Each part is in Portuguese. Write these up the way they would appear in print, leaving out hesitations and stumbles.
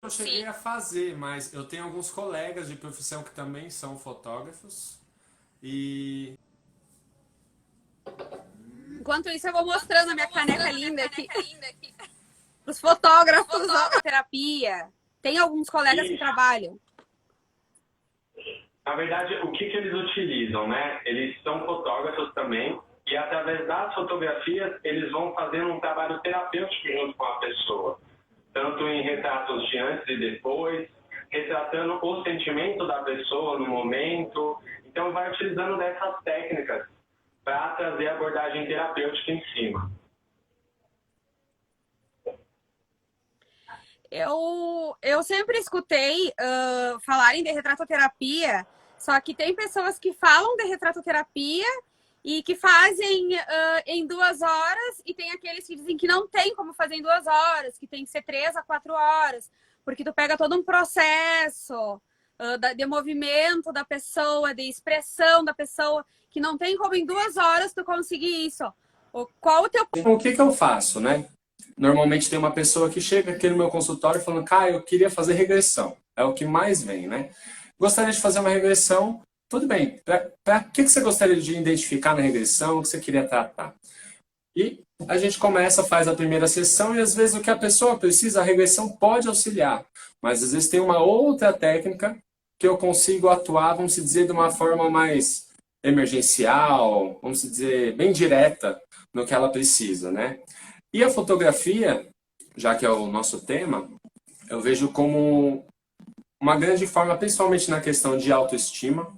eu cheguei a fazer, mas eu tenho alguns colegas de profissão que também são fotógrafos e Enquanto isso, eu vou mostrando a minha caneca linda aqui para os fotógrafos, ó. Terapia. Tem alguns colegas que E, trabalham. na verdade, o que eles utilizam, né? Eles são fotógrafos também e através das fotografias eles vão fazendo um trabalho terapêutico junto com a pessoa. Tanto em retratos de antes e depois, retratando o sentimento da pessoa no momento. Então vai utilizando dessas técnicas para trazer a abordagem terapêutica em cima. Eu sempre escutei falarem de retratoterapia, só que tem pessoas que falam de retratoterapia e que fazem em 2 horas, e tem aqueles que dizem que não tem como fazer em 2 horas, que tem que ser 3 a 4 horas, porque tu pega todo um processo de movimento da pessoa, de expressão da pessoa, que não tem como em 2 horas tu conseguir isso. Qual o teu... então, o que que eu faço, né? Normalmente tem uma pessoa que chega aqui no meu consultório falando, Caio, eu queria fazer regressão. É o que mais vem, né? Gostaria de fazer uma regressão. Tudo bem. Para que você gostaria de identificar na regressão? O que você queria tratar? E a gente começa, faz a primeira sessão e às vezes o que a pessoa precisa, a regressão pode auxiliar. Mas às vezes tem uma outra técnica que eu consigo atuar, vamos dizer, de uma forma mais emergencial, vamos dizer, bem direta no que ela precisa, né? E a fotografia, já que é o nosso tema, eu vejo como uma grande forma, principalmente na questão de autoestima.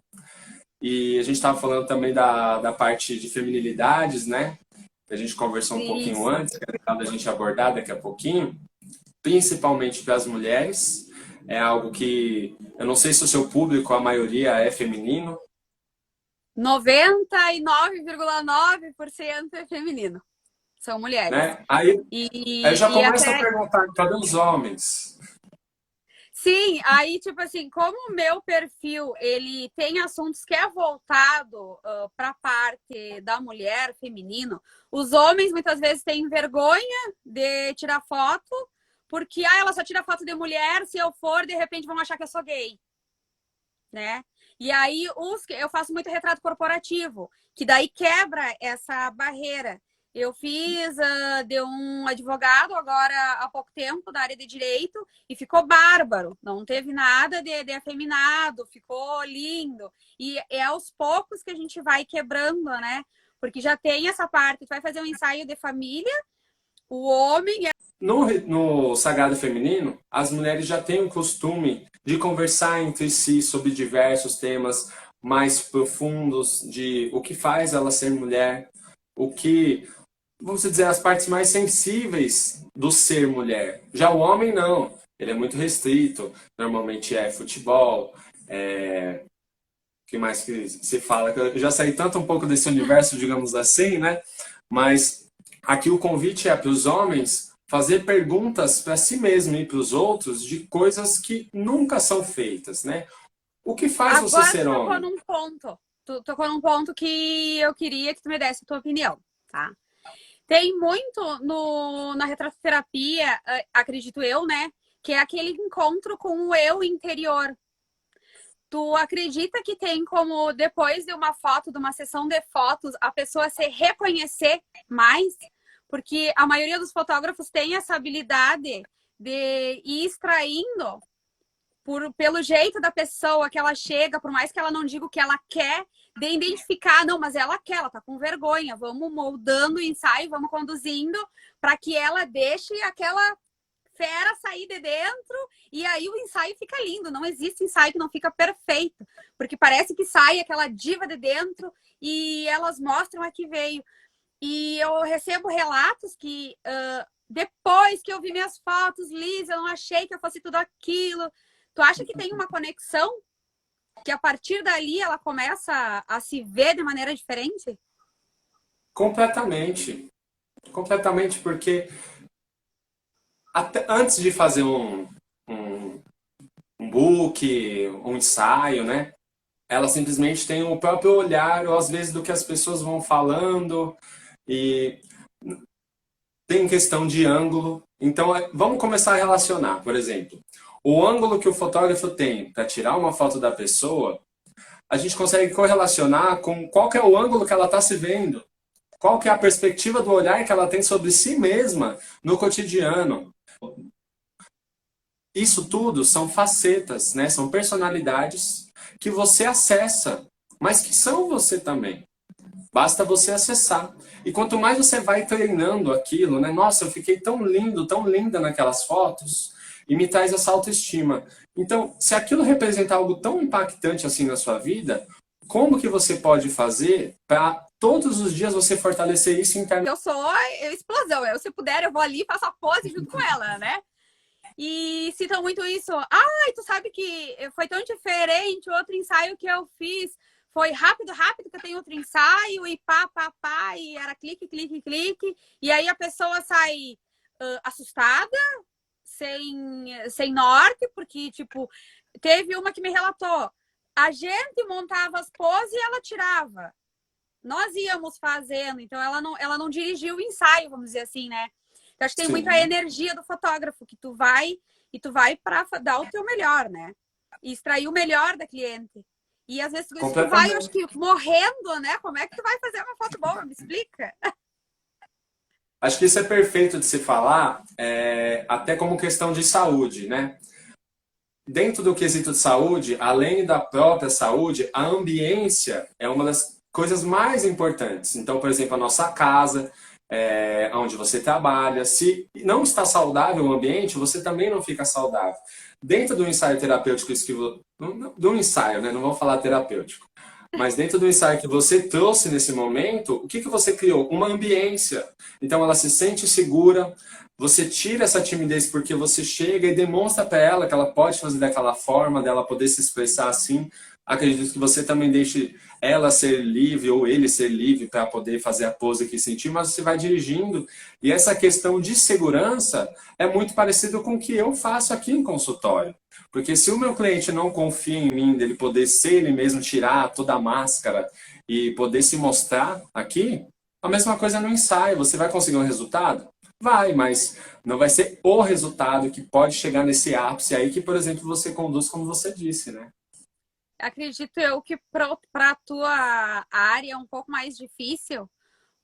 E a gente estava falando também da parte de feminilidades, né? Que a gente conversou um pouquinho Isso. antes, que é legal da gente abordar daqui a pouquinho, principalmente para as mulheres. É algo que eu não sei se o seu público, a maioria é feminino. 99,9% é feminino. São mulheres. Né? Aí já E começa a até perguntar, cadê os homens? sim, aí tipo assim, como o meu perfil ele tem assuntos que é voltado para a parte da mulher, feminino, os homens muitas vezes têm vergonha de tirar foto, porque ela só tira foto de mulher, se eu for, de repente vão achar que eu sou gay, né? E aí eu faço muito retrato corporativo, que daí quebra essa barreira. Eu fiz de um advogado agora há pouco tempo da área de direito e ficou bárbaro. Não teve nada de afeminado, ficou lindo. E é aos poucos que a gente vai quebrando, né? Porque já tem essa parte, tu vai fazer um ensaio de família, o homem No Sagrado Feminino, as mulheres já têm o costume de conversar entre si sobre diversos temas mais profundos de o que faz ela ser mulher, o que, vamos dizer, as partes mais sensíveis do ser mulher. Já o homem não, ele é muito restrito, normalmente é futebol, o que mais que se fala? Eu já saí tanto um pouco desse universo, digamos assim, né? Mas aqui o convite é para os homens fazer perguntas para si mesmo e para os outros de coisas que nunca são feitas, né? O que faz você agora ser tu tocou homem? num ponto. Tu tocou num ponto que eu queria que tu me desse a tua opinião, tá? Tem muito na retratoterapia, acredito eu, né? Que é aquele encontro com o eu interior. Tu acredita que tem como, depois de uma foto, de uma sessão de fotos, a pessoa se reconhecer mais? Porque a maioria dos fotógrafos tem essa habilidade de ir extraindo pelo jeito da pessoa que ela chega, por mais que ela não diga o que ela quer, de identificar, não, mas ela quer, ela tá com vergonha, vamos moldando o ensaio, vamos conduzindo para que ela deixe aquela fera sair de dentro e aí o ensaio fica lindo. Não existe ensaio que não fica perfeito, porque parece que sai aquela diva de dentro e elas mostram a que veio. E eu recebo relatos que depois que eu vi minhas fotos, Liz, eu não achei que eu fosse tudo aquilo. Tu acha que tem uma conexão? Que a partir dali ela começa a se ver de maneira diferente? Completamente. Completamente, porque até antes de fazer um, um book, um ensaio, né? Ela simplesmente tem o próprio olhar, ou às vezes do que as pessoas vão falando, e tem questão de ângulo. Então, vamos começar a relacionar, por exemplo. o ângulo que o fotógrafo tem para tirar uma foto da pessoa, a gente consegue correlacionar com qual que é o ângulo que ela está se vendo, qual que é a perspectiva do olhar que ela tem sobre si mesma no cotidiano. Isso tudo são facetas, né? São personalidades que você acessa, mas que são você também. Basta você acessar. E quanto mais você vai treinando aquilo, né? Nossa, eu fiquei tão lindo, tão linda naquelas fotos, e me traz essa autoestima. Então, se aquilo representa algo tão impactante assim na sua vida, como que você pode fazer para todos os dias você fortalecer isso internamente? Eu sou explosão. Se puder, eu vou ali e faço a pose junto com ela, né? E citam muito isso. Ai, tu sabe que foi tão diferente o outro ensaio que eu fiz. Foi rápido, rápido, que eu tenho outro ensaio, e pá, e era clique, clique, clique. E aí a pessoa sai assustada, sem norte, porque, tipo, teve uma que me relatou. A gente montava as poses e ela tirava. Nós íamos fazendo, então ela não dirigiu o ensaio, vamos dizer assim, né? Eu acho que tem muita energia do fotógrafo, que tu vai para dar o teu melhor, né? E extrair o melhor da cliente. E às vezes tu vai, eu acho que morrendo, né? Como é que tu vai fazer uma foto boa? Me explica. Acho que isso é perfeito de se falar, até como questão de saúde, né? Dentro do quesito de saúde, além da própria saúde, a ambiência é uma das coisas mais importantes. Então, por exemplo, a nossa casa, onde você trabalha, se não está saudável o ambiente, você também não fica saudável. Dentro do ensaio terapêutico, do ensaio, né? Não vou falar terapêutico, mas dentro do ensaio que você trouxe nesse momento, o que você criou? Uma ambiência. Então ela se sente segura, você tira essa timidez porque você chega e demonstra para ela que ela pode fazer daquela forma, dela poder se expressar assim. Acredito que você também deixe ela ser livre ou ele ser livre para poder fazer a pose que sentir, mas você vai dirigindo. E essa questão de segurança é muito parecido com o que eu faço aqui em consultório. Porque se o meu cliente não confia em mim, dele poder ser ele mesmo, tirar toda a máscara e poder se mostrar aqui, a mesma coisa no ensaio. Você vai conseguir um resultado? Vai, mas não vai ser o resultado que pode chegar nesse ápice aí que, por exemplo, você conduz como você disse, né? Acredito eu que para a tua área é um pouco mais difícil,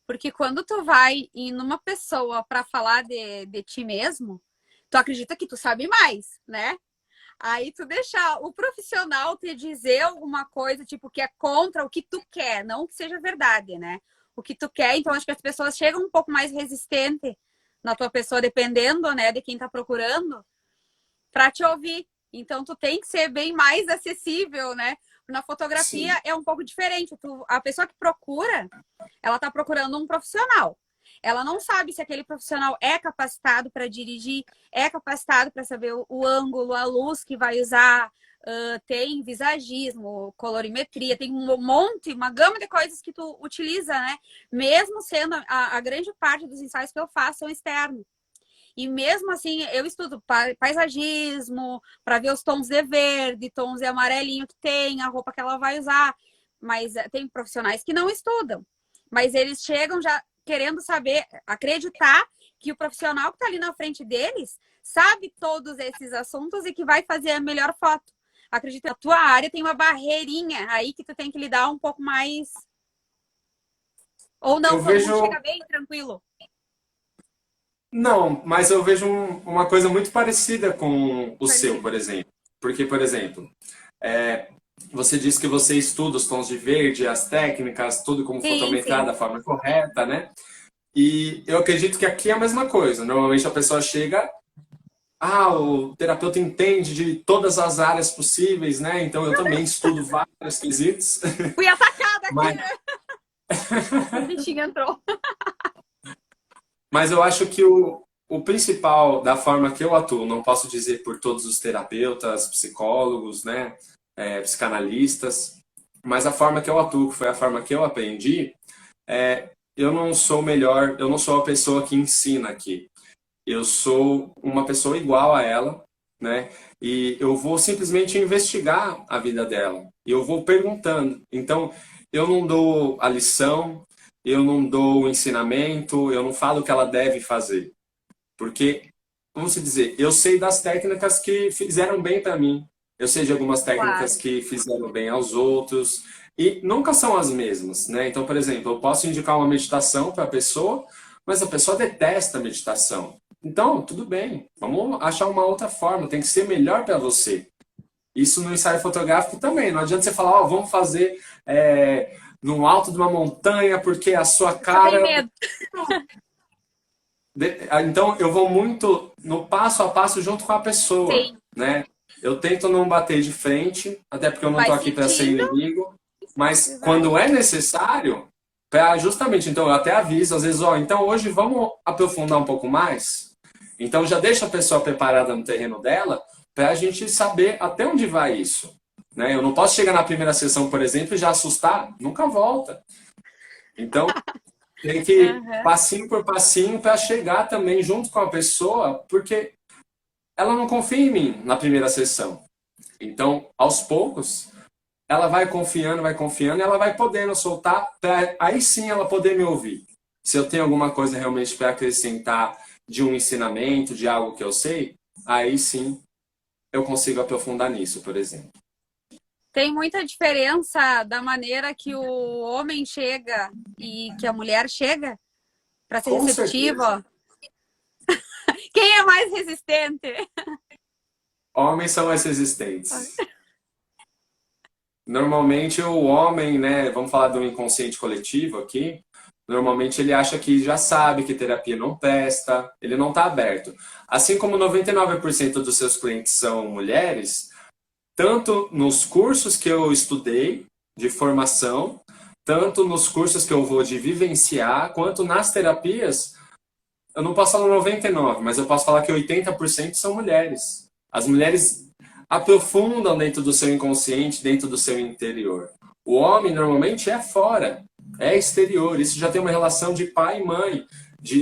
porque quando tu vai em uma pessoa para falar de ti mesmo, tu acredita que tu sabe mais, né? Aí tu deixar o profissional te dizer alguma coisa, tipo, que é contra o que tu quer, não que seja verdade, né? O que tu quer, então acho que as pessoas chegam um pouco mais resistentes na tua pessoa, dependendo, né, de quem tá procurando, para te ouvir. Então, tu tem que ser bem mais acessível, né? Na fotografia é um pouco diferente. A pessoa que procura, ela tá procurando um profissional. Ela não sabe se aquele profissional é capacitado para dirigir, é capacitado para saber o ângulo, a luz que vai usar, tem visagismo, colorimetria, tem um monte, uma gama de coisas que tu utiliza, né? Mesmo sendo a grande parte dos ensaios que eu faço são externos. E mesmo assim, eu estudo paisagismo, para ver os tons de verde, tons de amarelinho que tem, a roupa que ela vai usar. Mas tem profissionais que não estudam. Mas eles chegam já querendo saber, acreditar que o profissional que está ali na frente deles sabe todos esses assuntos e que vai fazer a melhor foto. Acredito que a tua área tem uma barreirinha aí que tu tem que lidar um pouco mais... Ou não, todo mundo chega bem tranquilo. Não, mas eu vejo uma coisa muito parecida com o seu, por exemplo. Porque, por exemplo, você disse que você estuda os tons de verde, as técnicas, tudo como fotometrar da forma correta, né? E eu acredito que aqui é a mesma coisa. Normalmente a pessoa chega, o terapeuta entende de todas as áreas possíveis, né? Então eu também estudo vários quesitos. Fui atacada aqui, né? O bichinho entrou. Mas eu acho que o principal da forma que eu atuo, não posso dizer por todos os terapeutas, psicólogos, né, psicanalistas, mas a forma que eu atuo, que foi a forma que eu aprendi, eu não sou melhor, eu não sou a pessoa que ensina aqui. Eu sou uma pessoa igual a ela, né, e eu vou simplesmente investigar a vida dela. E eu vou perguntando. Então, eu não dou a lição, eu não dou o ensinamento, eu não falo o que ela deve fazer. Porque vamos dizer, eu sei das técnicas que fizeram bem para mim. Eu sei de algumas técnicas Claro. que fizeram bem aos outros. E nunca são as mesmas, né? Então, por exemplo, eu posso indicar uma meditação para a pessoa, mas a pessoa detesta a meditação. Então, tudo bem. Vamos achar uma outra forma. Tem que ser melhor para você. Isso no ensaio fotográfico também. Não adianta você falar, ó, vamos fazer no alto de uma montanha, porque a sua Eu tenho cara. medo. Então, eu vou muito no passo a passo junto com a pessoa, Sim. né? Eu tento não bater de frente, até porque eu não Vai tô aqui para ser sentindo inimigo, e mas vai. quando é necessário, para justamente, então eu até aviso, às vezes, ó, então hoje vamos aprofundar um pouco mais. Então já deixa a pessoa preparada no terreno dela para a gente saber até onde vai isso, né? Eu não posso chegar na primeira sessão, por exemplo, e já assustar, nunca volta. Então, tem que ir Aham. passinho por passinho para chegar também junto com a pessoa, porque ela não confia em mim na primeira sessão. Então, aos poucos, ela vai confiando e ela vai podendo soltar para aí sim ela poder me ouvir. Se eu tenho alguma coisa realmente para acrescentar de um ensinamento, de algo que eu sei, aí sim eu consigo aprofundar nisso, por exemplo. Tem muita diferença da maneira que o homem chega e que a mulher chega para ser Com certeza. receptiva. Quem é mais resistente? Homens são mais resistentes. Normalmente o homem, né, vamos falar do inconsciente coletivo aqui, normalmente ele acha que já sabe que terapia não presta, ele não está aberto. Assim como 99% dos seus clientes são mulheres, tanto nos cursos que eu estudei de formação, tanto nos cursos que eu vou de vivenciar, quanto nas terapias, eu não posso falar 99, mas eu posso falar que 80% são mulheres. As mulheres aprofundam dentro do seu inconsciente, dentro do seu interior. O homem normalmente é fora, é exterior. Isso já tem uma relação de pai e mãe.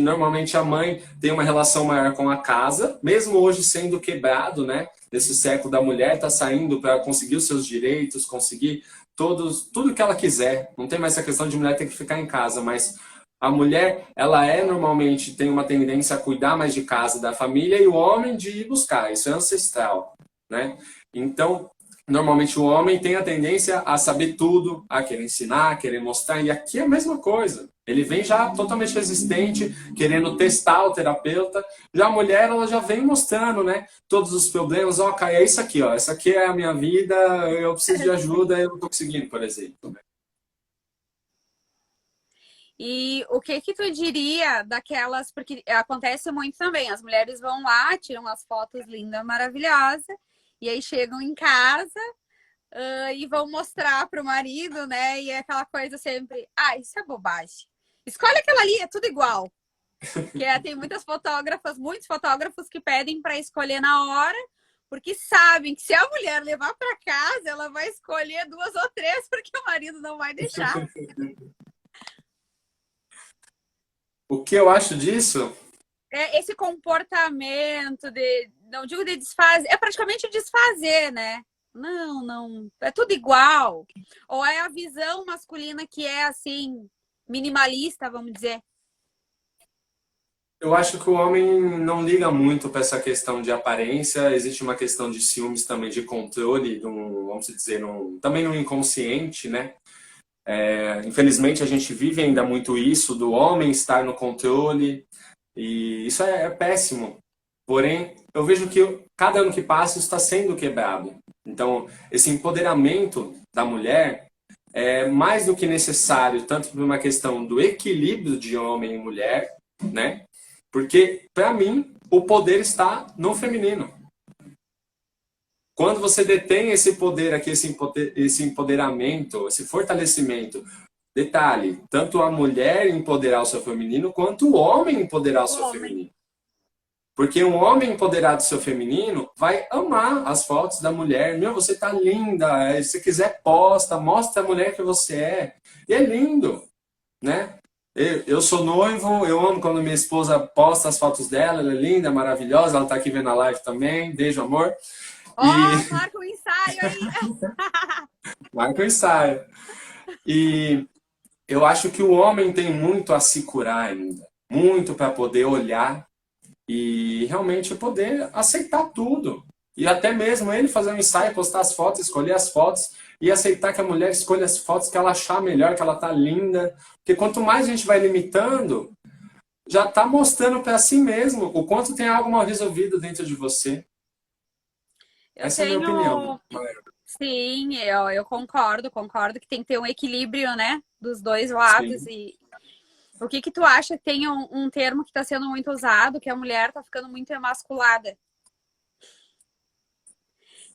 Normalmente a mãe tem uma relação maior com a casa, mesmo hoje sendo quebrado, né? Nesse século da mulher está saindo para conseguir os seus direitos, conseguir tudo que ela quiser. Não tem mais essa questão de mulher ter que ficar em casa, mas a mulher, ela normalmente tem uma tendência a cuidar mais de casa, da família, e o homem de ir buscar. Isso é ancestral, né? Então, normalmente o homem tem a tendência a saber tudo, a querer ensinar, a querer mostrar, e aqui é a mesma coisa. Ele vem já totalmente resistente, querendo testar o terapeuta. Já a mulher, ela já vem mostrando, né, todos os problemas. Ó, Caio, é isso aqui, ó. Essa aqui é a minha vida, eu preciso de ajuda, eu não tô conseguindo, por exemplo. Né? E o que que tu diria daquelas, porque acontece muito também, as mulheres vão lá, tiram as fotos lindas, maravilhosas, e aí chegam em casa, e vão mostrar pro marido, né? E é aquela coisa sempre, isso é bobagem. Escolhe aquela ali, é tudo igual. Tem muitos fotógrafos que pedem para escolher na hora, porque sabem que se a mulher levar para casa, ela vai escolher 2 ou 3, porque o marido não vai deixar. O que eu acho disso? Esse comportamento não digo de desfazer, é praticamente desfazer, né? Não, é tudo igual. Ou é a visão masculina que é assim, minimalista, vamos dizer. Eu acho que o homem não liga muito para essa questão de aparência. Existe uma questão de ciúmes também, de controle, vamos dizer, também no inconsciente, né? Infelizmente a gente vive ainda muito isso, do homem estar no controle, e isso é péssimo. Porém, eu vejo que cada ano que passa isso está sendo quebrado. Então, esse empoderamento da mulher é mais do que necessário, tanto por uma questão do equilíbrio de homem e mulher, né? Porque, para mim, o poder está no feminino. Quando você detém esse poder aqui, esse empoderamento, esse fortalecimento, detalhe, tanto a mulher empoderar o seu feminino, quanto o homem empoderar o seu feminino. Porque um homem empoderado do seu feminino vai amar as fotos da mulher. Meu, você tá linda, se quiser posta, mostra a mulher que você é. E é lindo, né? Eu sou noivo, eu amo quando minha esposa posta as fotos dela, ela é linda, maravilhosa, ela tá aqui vendo a live também, beijo, amor. Marca o ensaio aí! Marca o ensaio. E eu acho que o homem tem muito a se curar ainda, muito para poder olhar e realmente poder aceitar tudo. E até mesmo ele fazer um ensaio, postar as fotos, escolher as fotos e aceitar que a mulher escolha as fotos que ela achar melhor, que ela tá linda. Porque quanto mais a gente vai limitando, já tá mostrando para si mesmo o quanto tem algo mal resolvido dentro de você. Eu Essa é a minha opinião. tenho. Sim, eu concordo que tem que ter um equilíbrio, né? Dos dois lados. Sim. E o que tu acha que tem um termo que está sendo muito usado, que a mulher tá ficando muito emasculada?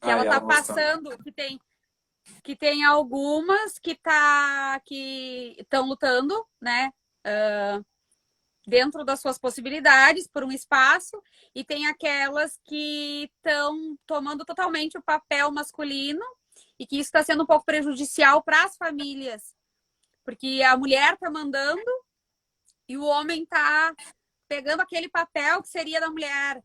Que ela tá passando, que tem algumas que estão lutando, né? Dentro das suas possibilidades, por um espaço, e tem aquelas que estão tomando totalmente o papel masculino e que isso está sendo um pouco prejudicial para as famílias, porque a mulher está mandando e o homem está pegando aquele papel que seria da mulher.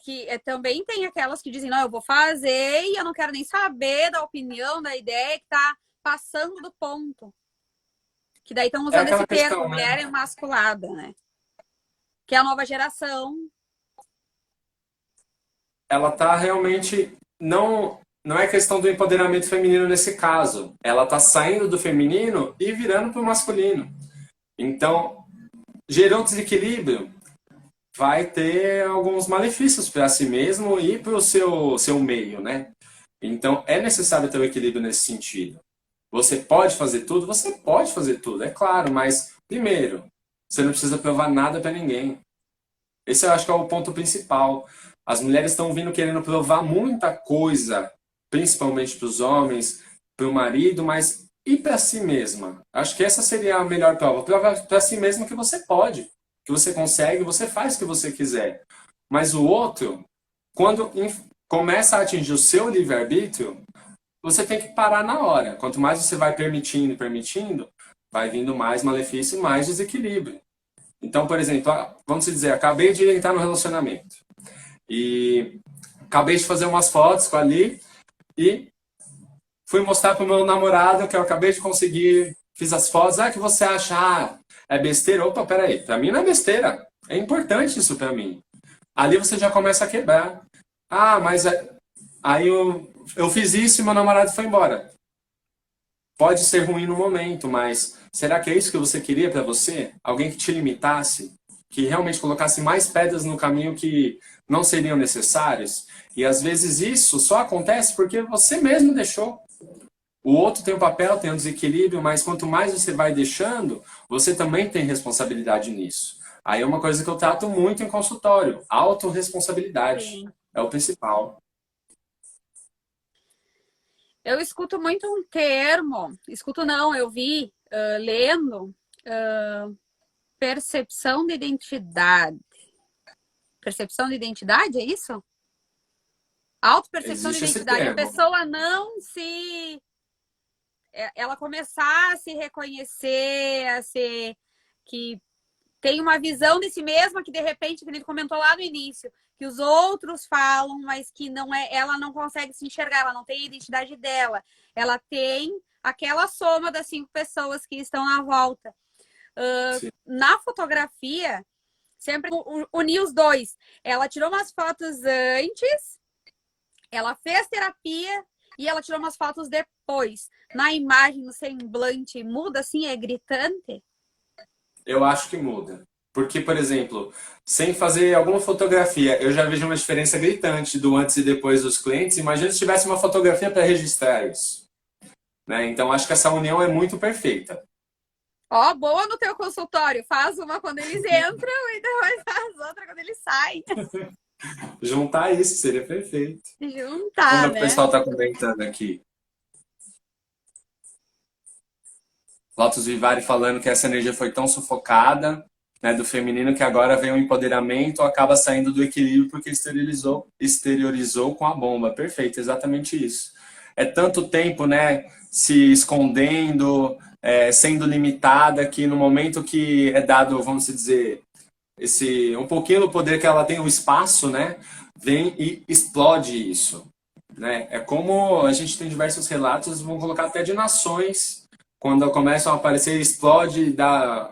Que também tem aquelas que dizem, não, eu vou fazer e eu não quero nem saber da opinião, da ideia, que está passando do ponto. Que daí estão usando esse termo, mulher emasculada, né? Que é a nova geração. Ela tá realmente... Não é questão do empoderamento feminino nesse caso. Ela tá saindo do feminino e virando pro masculino. Então, gerou desequilíbrio, vai ter alguns malefícios para si mesmo e para o seu meio, né? Então, é necessário ter o equilíbrio nesse sentido. Você pode fazer tudo? Você pode fazer tudo, é claro, mas, primeiro, você não precisa provar nada para ninguém. Esse eu acho que é o ponto principal. As mulheres estão vindo querendo provar muita coisa, principalmente para os homens, para o marido, mas e para si mesma? Acho que essa seria a melhor prova. Prova para si mesma que você pode, que você consegue, você faz o que você quiser. Mas o outro, quando começa a atingir o seu livre-arbítrio, você tem que parar na hora. Quanto mais você vai permitindo, vai vindo mais malefício e mais desequilíbrio. Então, por exemplo, vamos dizer, acabei de entrar no relacionamento. E acabei de fazer umas fotos com ali e fui mostrar para o meu namorado que eu acabei de conseguir, fiz as fotos. Ah, que você acha? Ah, é besteira? Opa, peraí. Para mim não é besteira. É importante isso para mim. Ali você já começa a quebrar. Ah, mas aí eu fiz isso e meu namorado foi embora. Pode ser ruim no momento, mas será que é isso que você queria para você? Alguém que te limitasse? Que realmente colocasse mais pedras no caminho que não seriam necessárias? E às vezes isso só acontece porque você mesmo deixou. O outro tem um papel, tem um desequilíbrio, mas quanto mais você vai deixando, você também tem responsabilidade nisso. Aí é uma coisa que eu trato muito em consultório. Autorresponsabilidade. É o principal. Eu escuto muito um termo, eu vi lendo percepção de identidade. Percepção de identidade, é isso? Autopercepção de identidade. A pessoa não se... Ela começar a se reconhecer, a ser... que tem uma visão de si mesma que, de repente, que ele comentou lá no início, que os outros falam, mas que não é, ela não consegue se enxergar, ela não tem a identidade dela. Ela tem aquela soma das 5 pessoas que estão à volta. Na fotografia, sempre unir os dois. Ela tirou umas fotos antes, ela fez terapia e ela tirou umas fotos depois. Na imagem, no semblante, muda assim? É gritante? Eu acho que muda. Porque, por exemplo, sem fazer alguma fotografia, eu já vejo uma diferença gritante do antes e depois dos clientes. Imagina se tivesse uma fotografia para registrar isso. Né? Então, acho que essa união é muito perfeita. Ó, boa no teu consultório. Faz uma quando eles entram e depois faz outra quando eles saem. Juntar isso seria perfeito. Juntar, Como né? o pessoal está comentando aqui. Lotus Vivari falando que essa energia foi tão sufocada, né, do feminino, que agora vem o empoderamento, acaba saindo do equilíbrio porque exteriorizou com a bomba. Perfeito, exatamente isso. É tanto tempo, né, se escondendo, sendo limitada, que no momento que é dado, vamos dizer, um pouquinho do poder que ela tem, o espaço, né, vem e explode isso. Né? É como a gente tem diversos relatos, vão colocar até de nações quando começam a aparecer, explode,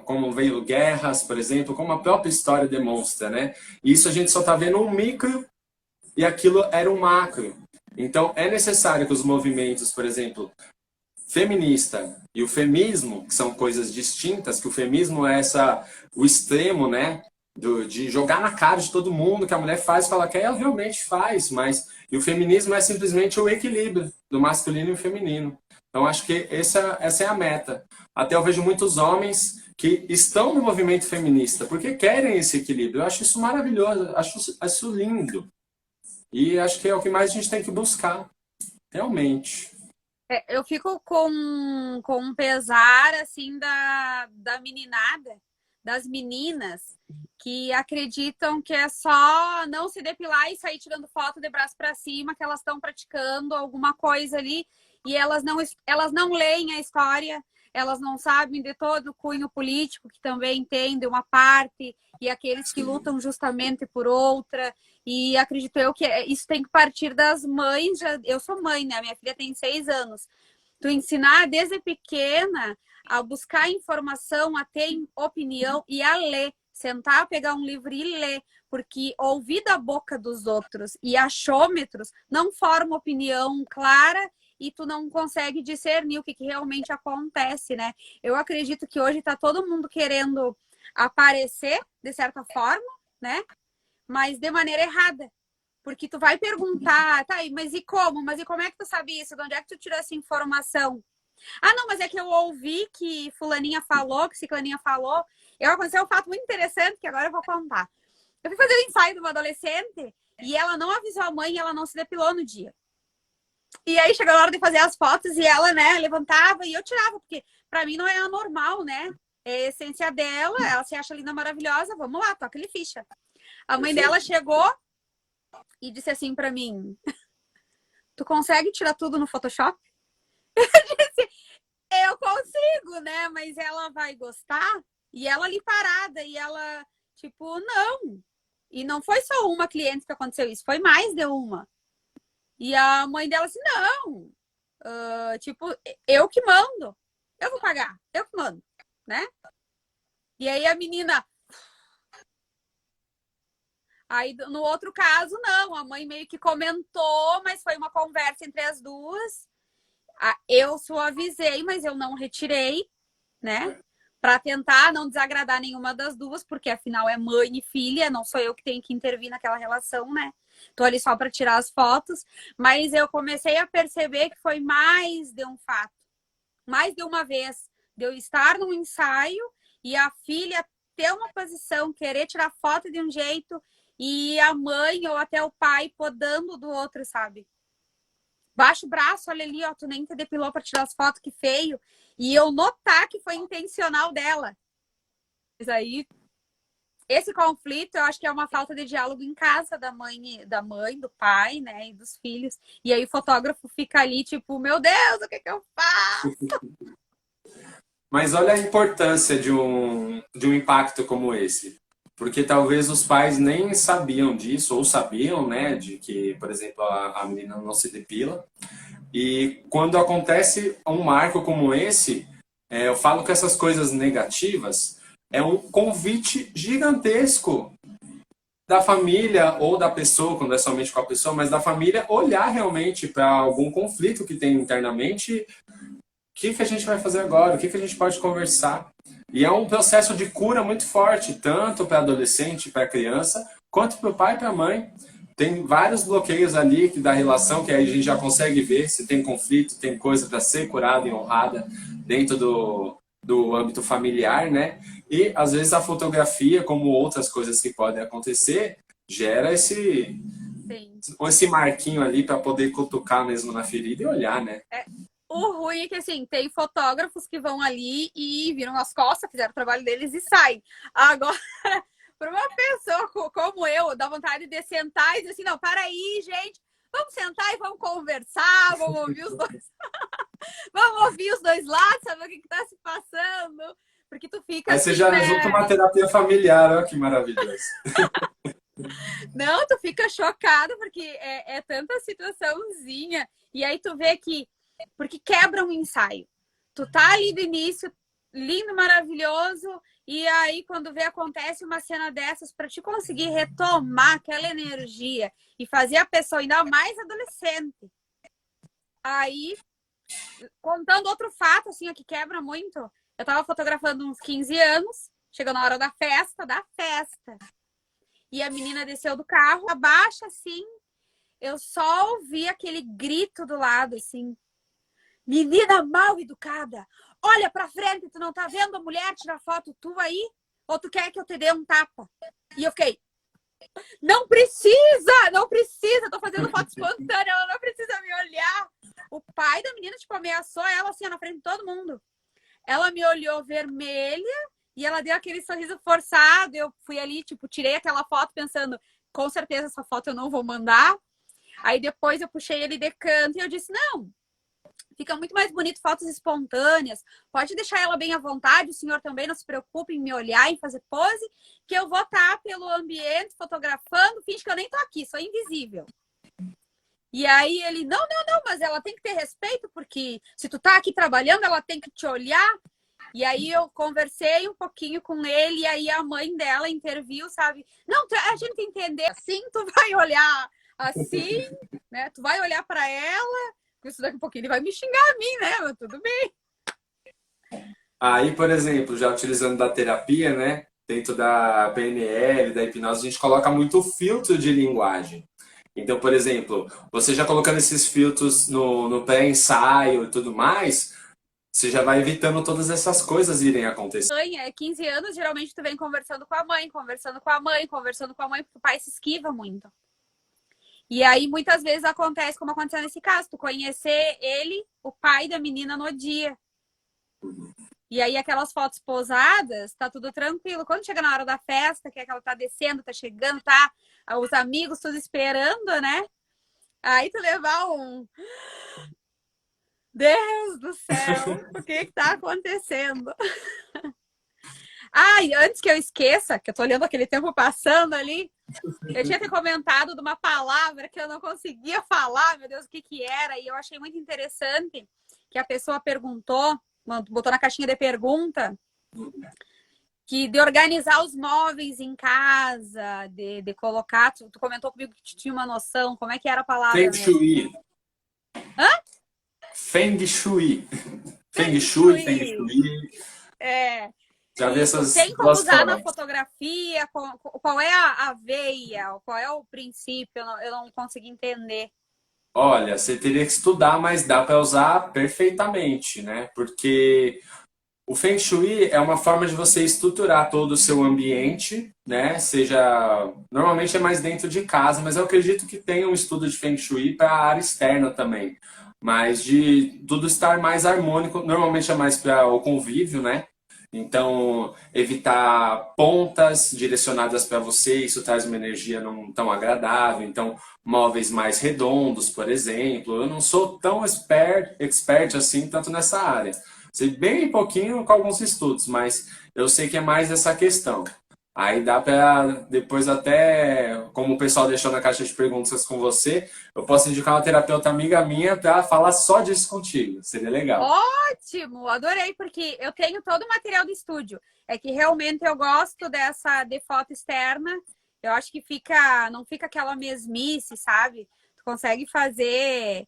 como veio guerras, por exemplo, como a própria história demonstra, né? E isso a gente só está vendo um micro e aquilo era um macro. Então, é necessário que os movimentos, por exemplo, feminista e o feminismo, que são coisas distintas, que o feminismo é o extremo, né? De jogar na cara de todo mundo que a mulher faz, falar que ela realmente faz, mas e o feminismo é simplesmente o equilíbrio do masculino e o feminino. Então, acho que essa é a meta. Até eu vejo muitos homens que estão no movimento feminista porque querem esse equilíbrio. Eu acho isso maravilhoso, acho lindo. E acho que é o que mais a gente tem que buscar, realmente. Eu fico com um pesar, assim, da meninada, das meninas, que acreditam que é só não se depilar e sair tirando foto de braço para cima, que elas estão praticando alguma coisa ali, e elas não leem a história, elas não sabem de todo o cunho político, que também tem de uma parte, e aqueles que lutam justamente por outra. E acredito eu que isso tem que partir das mães. Eu sou mãe, né? Minha filha tem 6 anos. Tu ensinar desde pequena a buscar informação, a ter opinião e a ler. Sentar, pegar um livro e ler. Porque ouvir da boca dos outros e achômetros não forma opinião clara e tu não consegue discernir o que realmente acontece, né? Eu acredito que hoje tá todo mundo querendo aparecer, de certa forma, né? Mas de maneira errada. Porque tu vai perguntar, tá, mas e como? Mas e como é que tu sabe isso? De onde é que tu tirou essa informação? Ah, não, mas é que eu ouvi que fulaninha falou, que ciclaninha falou. Aconteceu um fato muito interessante que agora eu vou contar. Eu fui fazer o ensaio de uma adolescente e ela não avisou a mãe e ela não se depilou no dia. E aí chegou a hora de fazer as fotos e ela, né, levantava e eu tirava, porque pra mim não é anormal, né? É a essência dela, ela se acha linda, maravilhosa, vamos lá, toca-lhe ficha. A mãe dela chegou e disse assim pra mim: tu consegue tirar tudo no Photoshop? Eu disse, eu consigo, né? Mas ela vai gostar? E ela ali parada, e ela, tipo, não. E não foi só uma cliente que aconteceu isso, foi mais de uma. E a mãe dela assim, não. Tipo, eu que mando. Eu vou pagar, eu que mando, né? E aí a menina... Aí, no outro caso, não. A mãe meio que comentou, mas foi uma conversa entre as duas. Eu suavizei, mas eu não retirei, né? Para tentar não desagradar nenhuma das duas, porque afinal é mãe e filha, não sou eu que tenho que intervir naquela relação, né? Tô ali só para tirar as fotos. Mas eu comecei a perceber que foi mais de um fato. Mais de uma vez. De eu estar num ensaio e a filha ter uma posição, querer tirar foto de um jeito... E a mãe ou até o pai podando do outro, sabe? Baixa o braço, olha ali, ó, tu nem te depilou pra tirar as fotos, que feio. E eu notar que foi intencional dela. Mas aí, esse conflito, eu acho que é uma falta de diálogo em casa da mãe, do pai, né, e dos filhos. E aí o fotógrafo fica ali, tipo, meu Deus, o que eu faço? Mas olha a importância de um impacto como esse. Porque talvez os pais nem sabiam disso, ou sabiam, né, de que, por exemplo, a menina não se depila. E quando acontece um marco como esse, eu falo que essas coisas negativas é um convite gigantesco da família ou da pessoa, quando é somente com a pessoa, mas da família olhar realmente para algum conflito que tem internamente. O que a gente vai fazer agora? O que a gente pode conversar? E é um processo de cura muito forte, tanto para adolescente, para criança, quanto para o pai e para a mãe. Tem vários bloqueios ali da relação que aí a gente já consegue ver se tem conflito, tem coisa para ser curada e honrada dentro do âmbito familiar, né? E às vezes a fotografia, como outras coisas que podem acontecer, gera esse marquinho ali para poder cutucar mesmo na ferida e olhar, né? O ruim é que, assim, tem fotógrafos que vão ali e viram as costas, fizeram o trabalho deles e saem. Agora, para uma pessoa como eu, dá vontade de sentar e dizer assim, não, para aí, gente, vamos sentar e vamos conversar, vamos ouvir os dois, vamos ouvir os dois lados, saber o que está se passando, porque tu fica aí assim, você já né? junta uma terapia familiar, olha que maravilhoso. Não, tu fica chocado, porque é tanta situaçãozinha, e aí tu vê que porque quebra um ensaio. tu tá ali do início, lindo, maravilhoso, e aí quando vê acontece uma cena dessas, para te conseguir retomar aquela energia e fazer a pessoa ainda mais adolescente. Aí, contando outro fato, assim, ó, que quebra muito, eu tava fotografando uns 15 anos, chegou na hora da festa, e a menina desceu do carro, abaixa, assim, eu só ouvi aquele grito do lado, assim, menina mal educada, olha pra frente, tu não tá vendo a mulher tirar foto tua aí? Ou tu quer que eu te dê um tapa? E eu fiquei, não precisa, tô fazendo foto espontânea, ela não precisa me olhar. O pai da menina, tipo, ameaçou ela assim, na frente de todo mundo. Ela me olhou vermelha e ela deu aquele sorriso forçado. Eu fui ali, tipo, tirei aquela foto pensando, com certeza essa foto eu não vou mandar. Aí depois eu puxei ele de canto e eu disse, não, fica muito mais bonito fotos espontâneas. Pode deixar ela bem à vontade. O senhor também não se preocupe em me olhar, em fazer pose, que eu vou estar pelo ambiente fotografando. Finge que eu nem tô aqui, sou invisível. E aí ele, não, mas ela tem que ter respeito, porque se tu tá aqui trabalhando, ela tem que te olhar. E aí eu conversei um pouquinho com ele, e aí a mãe dela interviu, sabe? Não, a gente entender assim, tu vai olhar assim, né? Tu vai olhar para ela, porque isso daqui a pouquinho ele vai me xingar a mim, né? Mas tudo bem. Aí, por exemplo, já utilizando da terapia, né? Dentro da PNL, da hipnose, a gente coloca muito filtro de linguagem. Então, por exemplo, você já colocando esses filtros no pré-ensaio e tudo mais, você já vai evitando todas essas coisas irem acontecer. Mãe, 15 anos, geralmente tu vem conversando com a mãe, porque o pai se esquiva muito. E aí, muitas vezes acontece, como aconteceu nesse caso, tu conhecer ele, o pai da menina, no dia. E aí, aquelas fotos posadas, tá tudo tranquilo. Quando chega na hora da festa, que é que ela tá descendo, tá chegando, tá os amigos tudo esperando, né? Aí tu levar um... Deus do céu, o que que tá acontecendo? E antes que eu esqueça, que eu tô olhando aquele tempo passando ali, eu tinha te comentado de uma palavra que eu não conseguia falar, meu Deus, o que que era, e eu achei muito interessante que a pessoa perguntou, botou na caixinha de pergunta, que de organizar os móveis em casa, de colocar, tu comentou comigo que tu tinha uma noção, como é que era a palavra Feng mesmo? Shui. Hã? Feng Shui. Feng Shui, Feng Shui. É. Já vi Isso, essas tem como duas usar na formas. fotografia? Qual é a veia? Qual é o princípio? Eu não consegui entender. Olha, você teria que estudar, mas dá para usar perfeitamente, né? Porque o Feng Shui é uma forma de você estruturar todo o seu ambiente, né? Seja, normalmente é mais dentro de casa, mas eu acredito que tem um estudo de Feng Shui para a área externa também. Mas de tudo estar mais harmônico, normalmente é mais para o convívio, né? Então, evitar pontas direcionadas para você, isso traz uma energia não tão agradável. Então, móveis mais redondos, por exemplo. Eu não sou tão expert assim, tanto nessa área. Sei bem pouquinho com alguns estudos, mas eu sei que é mais essa questão. Aí dá para depois até, como o pessoal deixou na caixa de perguntas com você, eu posso indicar uma terapeuta amiga minha para falar só disso contigo. Seria legal. Ótimo, adorei, porque eu tenho todo o material do estúdio. É que realmente eu gosto dessa de foto externa. Eu acho que não fica aquela mesmice, sabe? Tu consegue fazer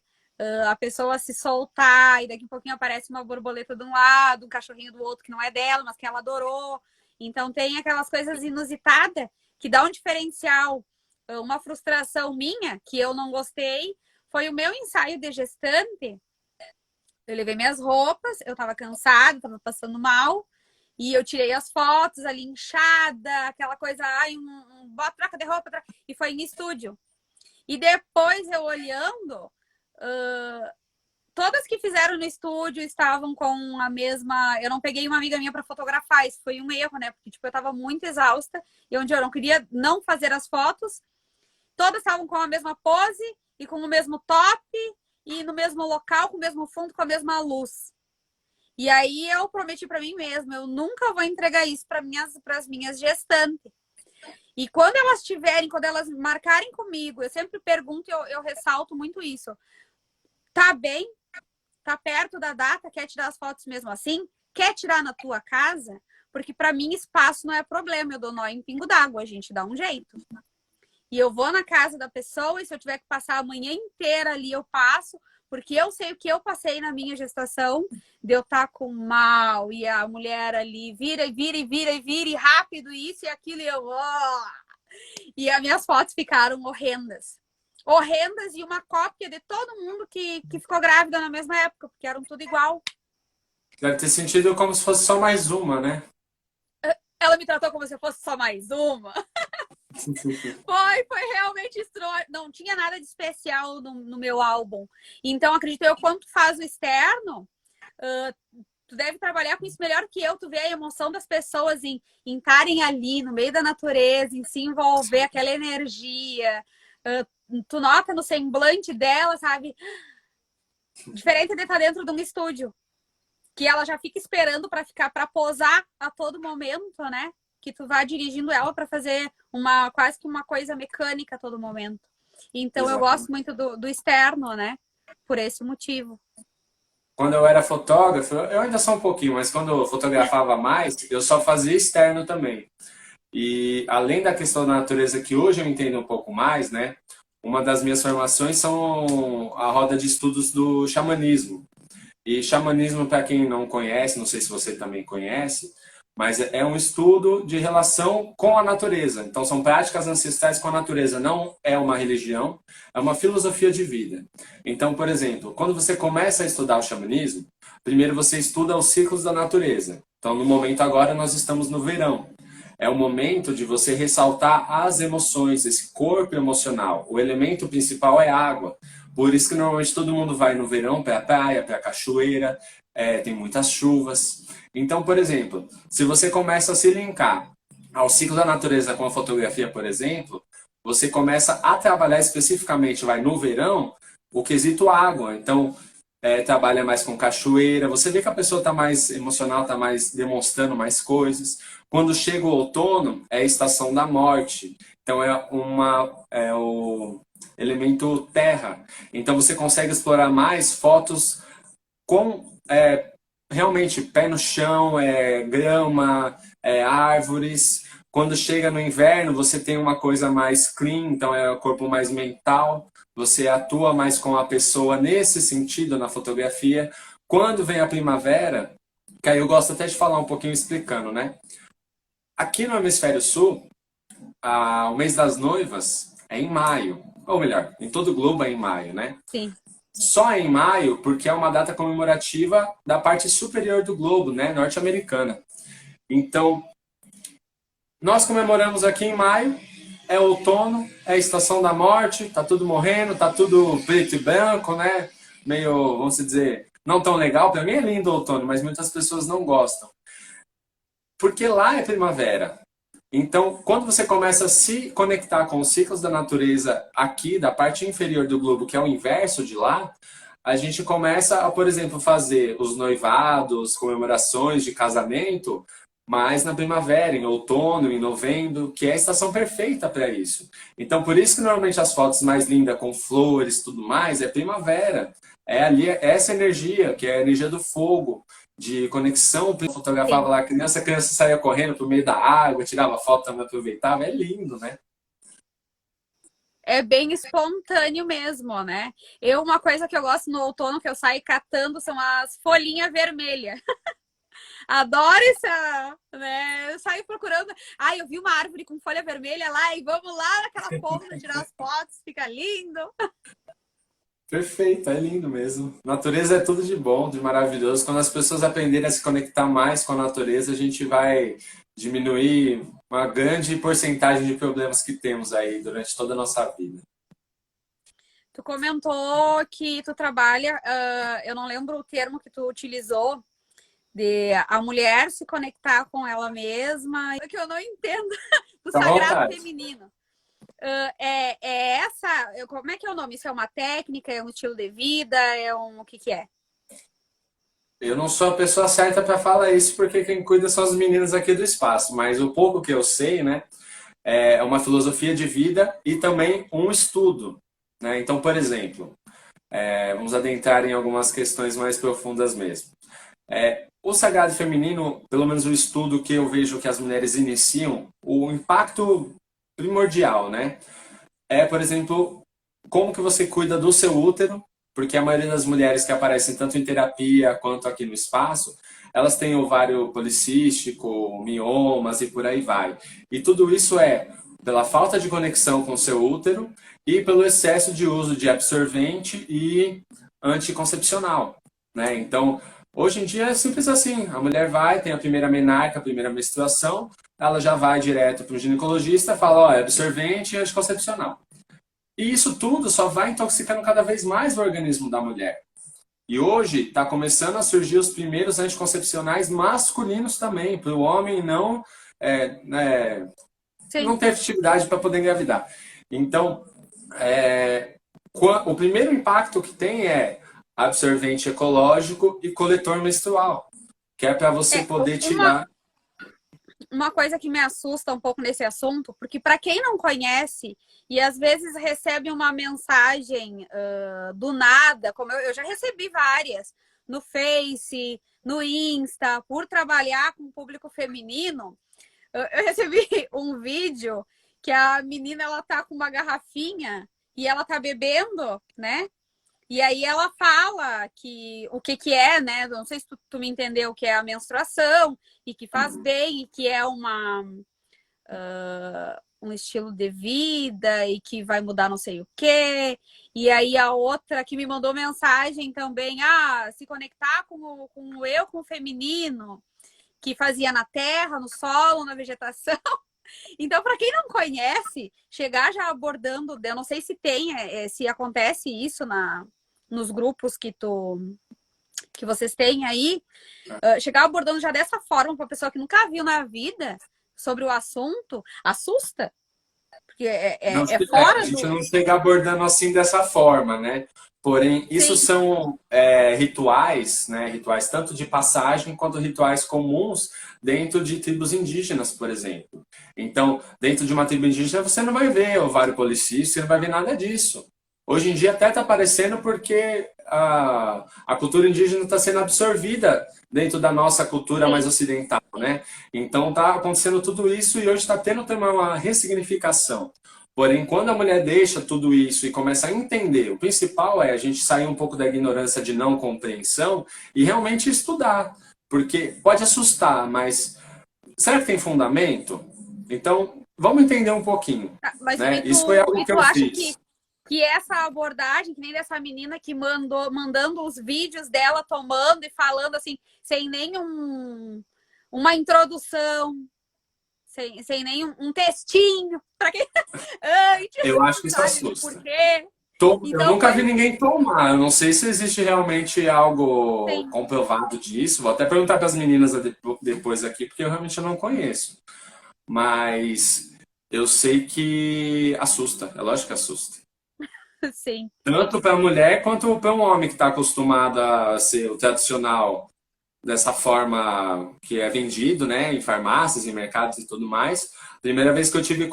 a pessoa se soltar e daqui a pouquinho aparece uma borboleta de um lado, um cachorrinho do outro que não é dela, mas que ela adorou. Então tem aquelas coisas inusitadas que dá um diferencial. Uma frustração minha, que eu não gostei, foi o meu ensaio de gestante. Eu levei minhas roupas, eu tava cansada, tava passando mal, e eu tirei as fotos ali inchada, aquela coisa, troca de roupa, e foi em estúdio. E depois eu olhando, todas que fizeram no estúdio estavam com a mesma... Eu não peguei uma amiga minha para fotografar, isso foi um erro, né? Porque, tipo, eu tava muito exausta, e onde eu não queria não fazer as fotos, todas estavam com a mesma pose, e com o mesmo top, e no mesmo local, com o mesmo fundo, com a mesma luz. E aí eu prometi para mim mesma, eu nunca vou entregar isso para as minhas gestantes. E quando elas marcarem comigo, eu sempre pergunto, eu ressalto muito isso. Tá bem? tá perto da data, quer tirar as fotos mesmo assim, quer tirar na tua casa, porque para mim espaço não é problema, eu dou nó em pingo d'água, a gente dá um jeito. E eu vou na casa da pessoa e se eu tiver que passar a manhã inteira ali, eu passo, porque eu sei o que eu passei na minha gestação, de eu estar com mal, e a mulher ali vira e vira e vira e vira, e rápido isso e aquilo, e eu... E as minhas fotos ficaram horrendas. Horrendas e uma cópia de todo mundo que ficou grávida na mesma época, porque eram tudo igual. Deve ter sentido como se fosse só mais uma, né? Ela me tratou como se fosse só mais uma. Foi realmente estranho. Não tinha nada de especial no meu álbum. Então, acredito eu, quando tu faz o externo, tu deve trabalhar com isso melhor que eu. Tu vê a emoção das pessoas em estarem ali no meio da natureza, em se envolver, aquela energia. Tu nota no semblante dela, sabe? Diferente de estar dentro de um estúdio. Que ela já fica esperando para posar a todo momento, né? Que tu vá dirigindo ela para fazer quase que uma coisa mecânica a todo momento. Então, exatamente, eu gosto muito do externo, né? Por esse motivo. Quando eu era fotógrafo, eu ainda sou um pouquinho, mas quando eu fotografava mais, eu só fazia externo também. E além da questão da natureza, que hoje eu entendo um pouco mais, né? Uma das minhas formações são a roda de estudos do xamanismo. E xamanismo, para quem não conhece, não sei se você também conhece, mas é um estudo de relação com a natureza. Então, são práticas ancestrais com a natureza. Não é uma religião, é uma filosofia de vida. Então, por exemplo, quando você começa a estudar o xamanismo, primeiro você estuda os ciclos da natureza. Então, no momento agora, nós estamos no verão. É o momento de você ressaltar as emoções, esse corpo emocional. O elemento principal é água. Por isso que normalmente todo mundo vai no verão para a praia, para a cachoeira, tem muitas chuvas. Então, por exemplo, se você começa a se linkar ao ciclo da natureza com a fotografia, por exemplo, você começa a trabalhar especificamente, no verão, o quesito água. Então, trabalha mais com cachoeira, você vê que a pessoa está mais emocional, está mais demonstrando mais coisas. Quando chega o outono, é a estação da morte. Então, é o elemento terra. Então, você consegue explorar mais fotos com realmente pé no chão, grama, árvores. Quando chega no inverno, você tem uma coisa mais clean, então é o corpo mais mental. Você atua mais com a pessoa nesse sentido na fotografia. Quando vem a primavera, que aí eu gosto até de falar um pouquinho explicando, né? Aqui no Hemisfério Sul, o mês das noivas é em maio. Ou melhor, em todo o globo é em maio, né? Sim. Só é em maio porque é uma data comemorativa da parte superior do globo, né? Norte-americana. Então, nós comemoramos aqui em maio, é outono, é a estação da morte, tá tudo morrendo, tá tudo preto e branco, né? Meio, vamos dizer, não tão legal. Para mim é lindo o outono, mas muitas pessoas não gostam. Porque lá é primavera. Então, quando você começa a se conectar com os ciclos da natureza aqui, da parte inferior do globo, que é o inverso de lá, a gente começa a, por exemplo, fazer os noivados, comemorações de casamento, mas na primavera, em outono, em novembro, que é a estação perfeita para isso. Então, por isso que normalmente as fotos mais lindas com flores e tudo mais é primavera. É ali essa energia, que é a energia do fogo, de conexão. Eu fotografava lá a criança saía correndo pro meio da água, tirava foto, também aproveitava. É lindo, né? É bem espontâneo mesmo, né? Uma coisa que eu gosto no outono, que eu saio catando, são as folhinhas vermelhas. Adoro essa, né? Eu saio procurando. Eu vi uma árvore com folha vermelha lá e vamos lá naquela ponta tirar as fotos, fica lindo. Perfeito, é lindo mesmo. Natureza é tudo de bom, de maravilhoso. Quando as pessoas aprenderem a se conectar mais com a natureza, a gente vai diminuir uma grande porcentagem de problemas que temos aí durante toda a nossa vida. Tu comentou que tu trabalha, eu não lembro o termo que tu utilizou, de a mulher se conectar com ela mesma, que eu não entendo, do sagrado feminino. Como é que é o nome? Isso é uma técnica, é um estilo de vida, o que é? Eu não sou a pessoa certa para falar isso, porque quem cuida são as meninas aqui do espaço, mas o pouco que eu sei, né, é uma filosofia de vida e também um estudo, né? Então, por exemplo, Vamos adentrar em algumas questões mais profundas mesmo. O sagrado feminino, pelo menos o estudo que eu vejo que as mulheres iniciam, o impacto primordial, né? Por exemplo, como que você cuida do seu útero, porque a maioria das mulheres que aparecem tanto em terapia quanto aqui no espaço, elas têm ovário policístico, miomas e por aí vai. E tudo isso é pela falta de conexão com o seu útero e pelo excesso de uso de absorvente e anticoncepcional, né? Então, hoje em dia é simples assim, a mulher vai, tem a primeira menarca, a primeira menstruação, ela já vai direto para o ginecologista e fala, ó, é absorvente e anticoncepcional. E isso tudo só vai intoxicando cada vez mais o organismo da mulher. E hoje está começando a surgir os primeiros anticoncepcionais masculinos também, para o homem não ter efetividade para poder engravidar. Então, o primeiro impacto que tem é absorvente ecológico e coletor menstrual, que é para você poder tirar... Uma coisa que me assusta um pouco nesse assunto, porque para quem não conhece e às vezes recebe uma mensagem do nada, como eu já recebi várias, no Face, no Insta, por trabalhar com o público feminino, eu recebi um vídeo que a menina, ela tá com uma garrafinha e ela tá bebendo, né? E aí ela fala que o que é, né? Não sei se tu me entendeu, que é a menstruação e que faz bem e que é um estilo de vida e que vai mudar não sei o quê. E aí a outra que me mandou mensagem também, se conectar com o feminino, que fazia na terra, no solo, na vegetação. Então, para quem não conhece, chegar já abordando, eu não sei se se acontece isso nos grupos que vocês têm aí, chegar abordando já dessa forma para a pessoa que nunca viu na vida sobre o assunto, assusta. Porque fora a gente não chega abordando assim dessa forma, né? Porém, isso são rituais, né? Rituais tanto de passagem quanto rituais comuns dentro de tribos indígenas, por exemplo. Então, dentro de uma tribo indígena, você não vai ver ovário policístico, você não vai ver nada disso. Hoje em dia até está aparecendo porque a cultura indígena está sendo absorvida dentro da nossa cultura mais ocidental, né? Então está acontecendo tudo isso e hoje está tendo também uma ressignificação. Porém, quando a mulher deixa tudo isso e começa a entender, o principal é a gente sair um pouco da ignorância de não compreensão e realmente estudar. Porque pode assustar, mas será que tem fundamento? Então, vamos entender um pouquinho. Mas né? Isso foi algo que eu fiz. Que essa abordagem, que nem dessa menina que mandando os vídeos dela tomando e falando assim, sem uma introdução, sem nenhum um textinho, para quem antes. Eu acho que isso assusta. Por quê? Eu nunca vi ninguém tomar. Eu não sei se existe realmente algo comprovado disso. Vou até perguntar para as meninas depois aqui, porque eu realmente não conheço. Mas eu sei que assusta. É lógico que assusta. Sim. Tanto para a mulher quanto para um homem que está acostumado a ser o tradicional dessa forma que é vendido, né, em farmácias, em mercados e tudo mais. Primeira vez que eu tive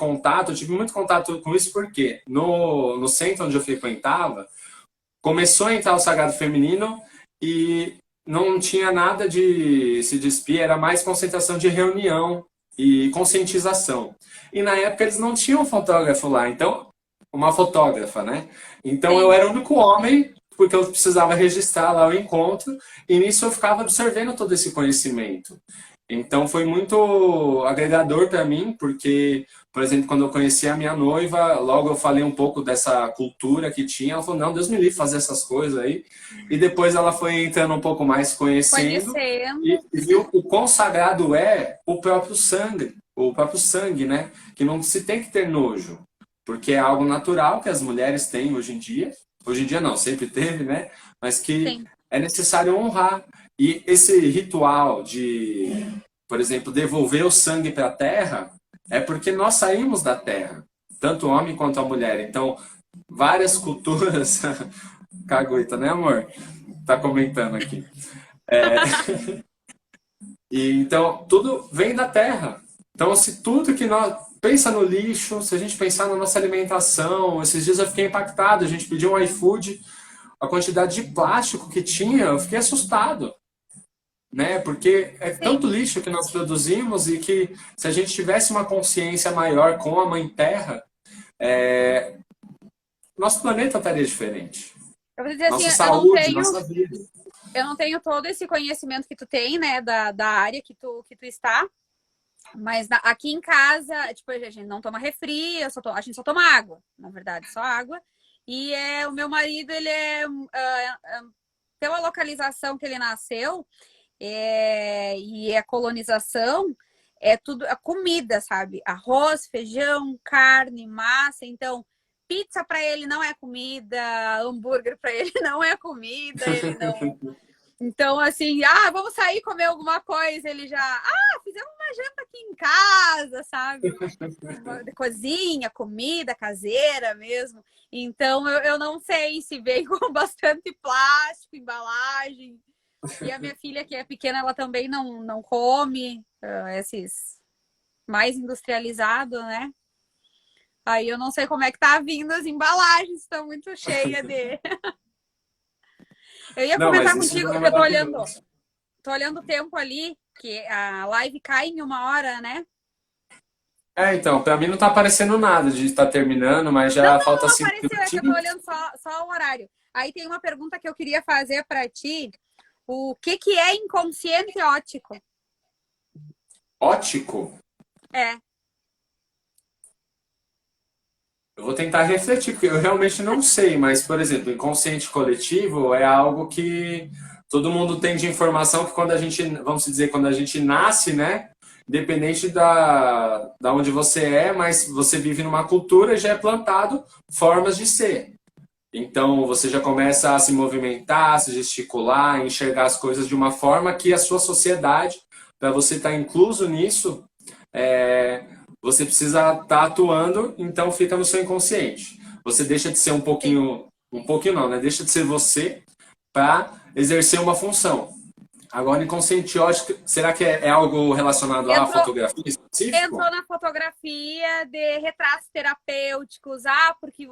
muito contato com isso porque no centro onde eu frequentava, começou a entrar o sagrado feminino e não tinha nada de se despir, era mais concentração de reunião e conscientização. E na época eles não tinham fotógrafo lá, então uma fotógrafa, né? Então eu era o único homem, porque eu precisava registrar lá o encontro, e nisso eu ficava absorvendo todo esse conhecimento. Então foi muito agregador para mim, porque, por exemplo, quando eu conheci a minha noiva, logo eu falei um pouco dessa cultura que tinha, ela falou, não, Deus me livre fazer essas coisas aí. E depois ela foi entrando um pouco mais conhecendo. E viu o quão sagrado é o próprio sangue, né? Que não se tem que ter nojo. Porque é algo natural que as mulheres têm hoje em dia. Hoje em dia não, sempre teve, né? Mas que é necessário honrar. E esse ritual de, por exemplo, devolver o sangue para a terra, é porque nós saímos da terra. Tanto o homem quanto a mulher. Então, várias culturas... Cagueta, né, amor? Tá comentando aqui. E, então, tudo vem da terra. Então, se tudo que nós... Pensa no lixo, se a gente pensar na nossa alimentação, esses dias eu fiquei impactado, a gente pediu um iFood, a quantidade de plástico que tinha, eu fiquei assustado, né? Porque é tanto Sim. lixo que nós produzimos e que se a gente tivesse uma consciência maior com a Mãe Terra, nosso planeta estaria diferente. Eu vou dizer assim, Nossa saúde, nossa vida. eu não tenho todo esse conhecimento que tu tem, né, da área que tu está, mas aqui em casa, tipo, a gente não toma refri, a gente só toma água, na verdade, só água. E o meu marido, ele pela localização que ele nasceu, e a colonização, é tudo a comida, sabe? Arroz, feijão, carne, massa. Então, pizza para ele não é comida, hambúrguer para ele não é comida, ele não. Então, assim, vamos sair comer alguma coisa, ele já, fizemos uma janta aqui em casa, sabe? Cozinha, comida caseira mesmo. Então, eu não sei se vem com bastante plástico, embalagem. E a minha filha, que é pequena, ela também não come esses mais industrializados, né? Aí eu não sei como é que tá vindo as embalagens, estão muito cheias de... Eu ia Não, comentar mas isso contigo, não é porque eu maravilhoso. tô olhando o tempo ali, que a live cai em 1 hora, né? Então, pra mim não tá aparecendo nada de estar terminando, mas já falta Não 5 apareceu, é que eu tô minutinhos. olhando só o horário. Aí tem uma pergunta que eu queria fazer para ti. O que é inconsciente óptico? Ótico. É. Eu vou tentar refletir, porque eu realmente não sei, mas, por exemplo, inconsciente coletivo é algo que todo mundo tem de informação que quando a gente, vamos dizer, quando a gente nasce, né? Independente da onde você é, mas você vive numa cultura, já é plantado formas de ser. Então você já começa a se movimentar, se gesticular, enxergar as coisas de uma forma que a sua sociedade, para você estar incluso nisso, você precisa estar atuando, então fica no seu inconsciente. Você deixa de ser um pouquinho não, né? Deixa de ser você para exercer uma função. Agora, inconsciente ótico, será que é algo relacionado à Entrou, fotografia específico? entrou na fotografia de retratos terapêuticos, porque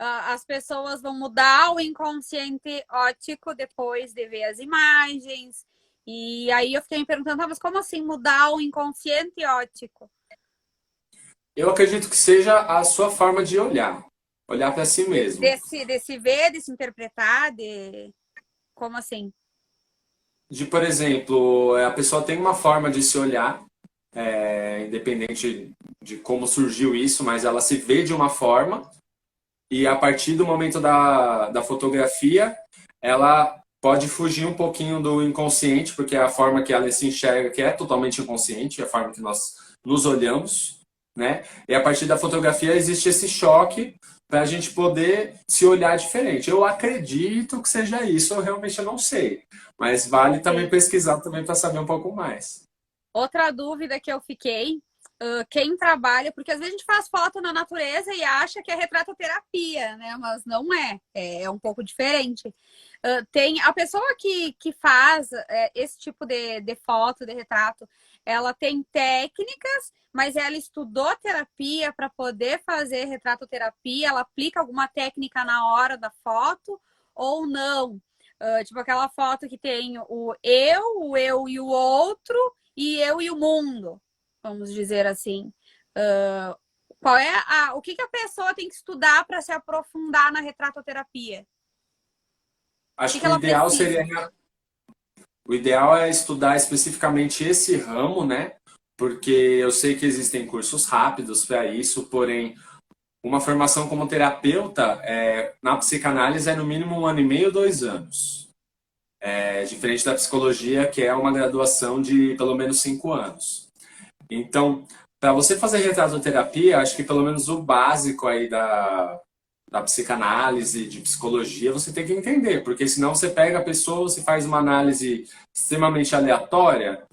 as pessoas vão mudar o inconsciente óptico depois de ver as imagens. E aí eu fiquei me perguntando, mas como assim mudar o inconsciente óptico? Eu acredito que seja a sua forma de olhar para si mesmo. De se ver, de se interpretar, como assim? Por exemplo, a pessoa tem uma forma de se olhar, independente de como surgiu isso, mas ela se vê de uma forma, e a partir do momento da fotografia, ela pode fugir um pouquinho do inconsciente, porque é a forma que ela se enxerga, que é totalmente inconsciente, é a forma que nós nos olhamos, né? E a partir da fotografia existe esse choque para a gente poder se olhar diferente. Eu acredito que seja isso, eu realmente não sei. Mas vale também pesquisar também para saber um pouco mais. Outra dúvida que eu fiquei, quem trabalha, porque às vezes a gente faz foto na natureza e acha que é retratoterapia, né? Mas não é, é um pouco diferente. Tem a pessoa que faz esse tipo de foto, de retrato, ela tem técnicas, mas ela estudou terapia para poder fazer retratoterapia, ela aplica alguma técnica na hora da foto ou não? Tipo aquela foto que tem o eu e o outro, e eu e o mundo, vamos dizer assim. O que a pessoa tem que estudar para se aprofundar na retratoterapia? Acho Que que ela precisa? o ideal é estudar especificamente esse ramo, né? Porque eu sei que existem cursos rápidos para isso, porém, uma formação como terapeuta na psicanálise é no mínimo 1 ano e meio, 2 anos. Diferente da psicologia, que é uma graduação de pelo menos 5 anos. Então, para você fazer retratoterapia, acho que pelo menos o básico aí da psicanálise, de psicologia, você tem que entender, porque senão você pega a pessoa, você faz uma análise extremamente aleatória.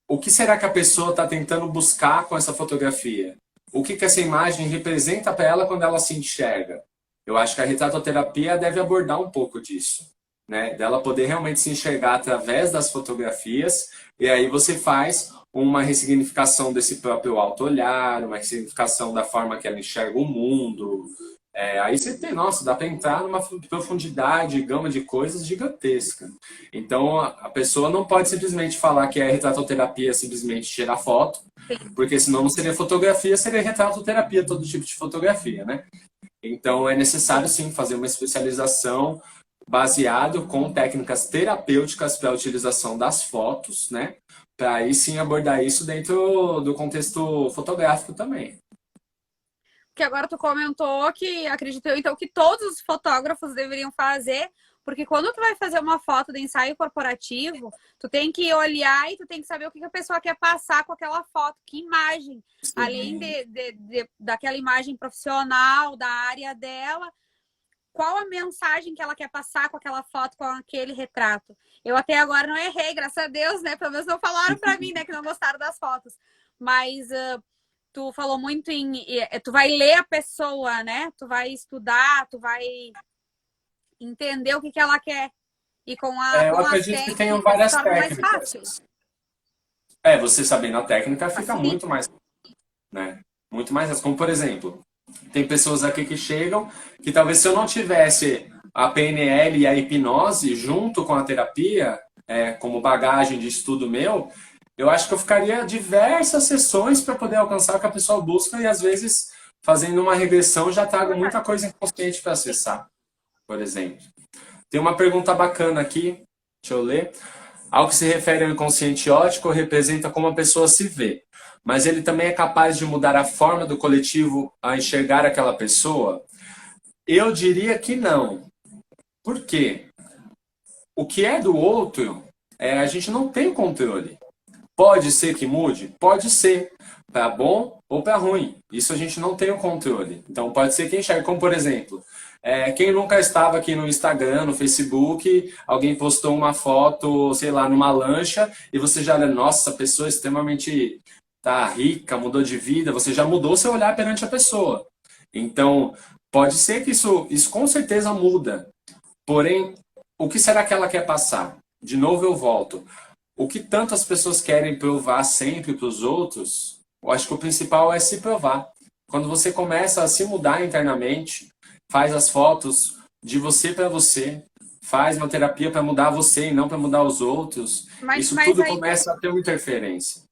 O que será que a pessoa está tentando buscar com essa fotografia? O que essa imagem representa para ela quando ela se enxerga? Eu acho que a retratoterapia deve abordar um pouco disso, né? Dela poder realmente se enxergar através das fotografias, e aí você faz uma ressignificação desse próprio auto-olhar, uma ressignificação da forma que ela enxerga o mundo, Aí você tem, nossa, dá para entrar numa profundidade, gama de coisas gigantesca. Então a pessoa não pode simplesmente falar que é retratoterapia, simplesmente tirar foto, Sim. porque senão não seria fotografia, seria retratoterapia, todo tipo de fotografia, né? Então é necessário sim fazer uma especialização baseado com técnicas terapêuticas para a utilização das fotos, né? Para aí sim abordar isso dentro do contexto fotográfico também. Que agora tu comentou que acredito eu, então, que todos os fotógrafos deveriam fazer, porque quando tu vai fazer uma foto de ensaio corporativo, tu tem que olhar e tu tem que saber o que a pessoa quer passar com aquela foto, que imagem, além Sim. daquela imagem profissional, da área dela, qual a mensagem que ela quer passar com aquela foto, com aquele retrato. Eu até agora não errei, graças a Deus, né? Pelo menos não falaram pra mim, né, que não gostaram das fotos. Mas tu falou muito tu vai ler a pessoa, né? Tu vai estudar, tu vai entender o que que ela quer. E Eu com as acredito que tenham técnicas se várias torna mais fácil. técnicas. Você sabendo a técnica fica muito Facilita. mais, né? Muito mais fácil. Como, por exemplo, tem pessoas aqui que chegam que talvez se eu não tivesse a PNL e a hipnose junto com a terapia, como bagagem de estudo meu, eu acho que eu ficaria diversas sessões para poder alcançar o que a pessoa busca e às vezes fazendo uma regressão já É trago muita verdade. coisa inconsciente para acessar, por exemplo. Tem uma pergunta bacana aqui, deixa eu ler. Ao que se refere ao inconsciente ótico, representa como a pessoa se vê, mas ele também é capaz de mudar a forma do coletivo a enxergar aquela pessoa? Eu diria que não. Por quê? O que é do outro, a gente não tem controle. Pode ser que mude? Pode ser. Para bom ou para ruim. Isso a gente não tem o controle. Então pode ser que enxergue. Como por exemplo, quem nunca estava aqui no Instagram, no Facebook, alguém postou uma foto, sei lá, numa lancha, e você já olha, nossa, a pessoa é extremamente tá rica, mudou de vida, você já mudou seu olhar perante a pessoa. Então, pode ser que isso com certeza muda. Porém, o que será que ela quer passar? De novo eu volto. O que tantas pessoas querem provar sempre para os outros, eu acho que o principal é se provar. Quando você começa a se mudar internamente, faz as fotos de você para você, faz uma terapia para mudar você e não para mudar os outros, isso Mas tudo aí começa a ter uma interferência.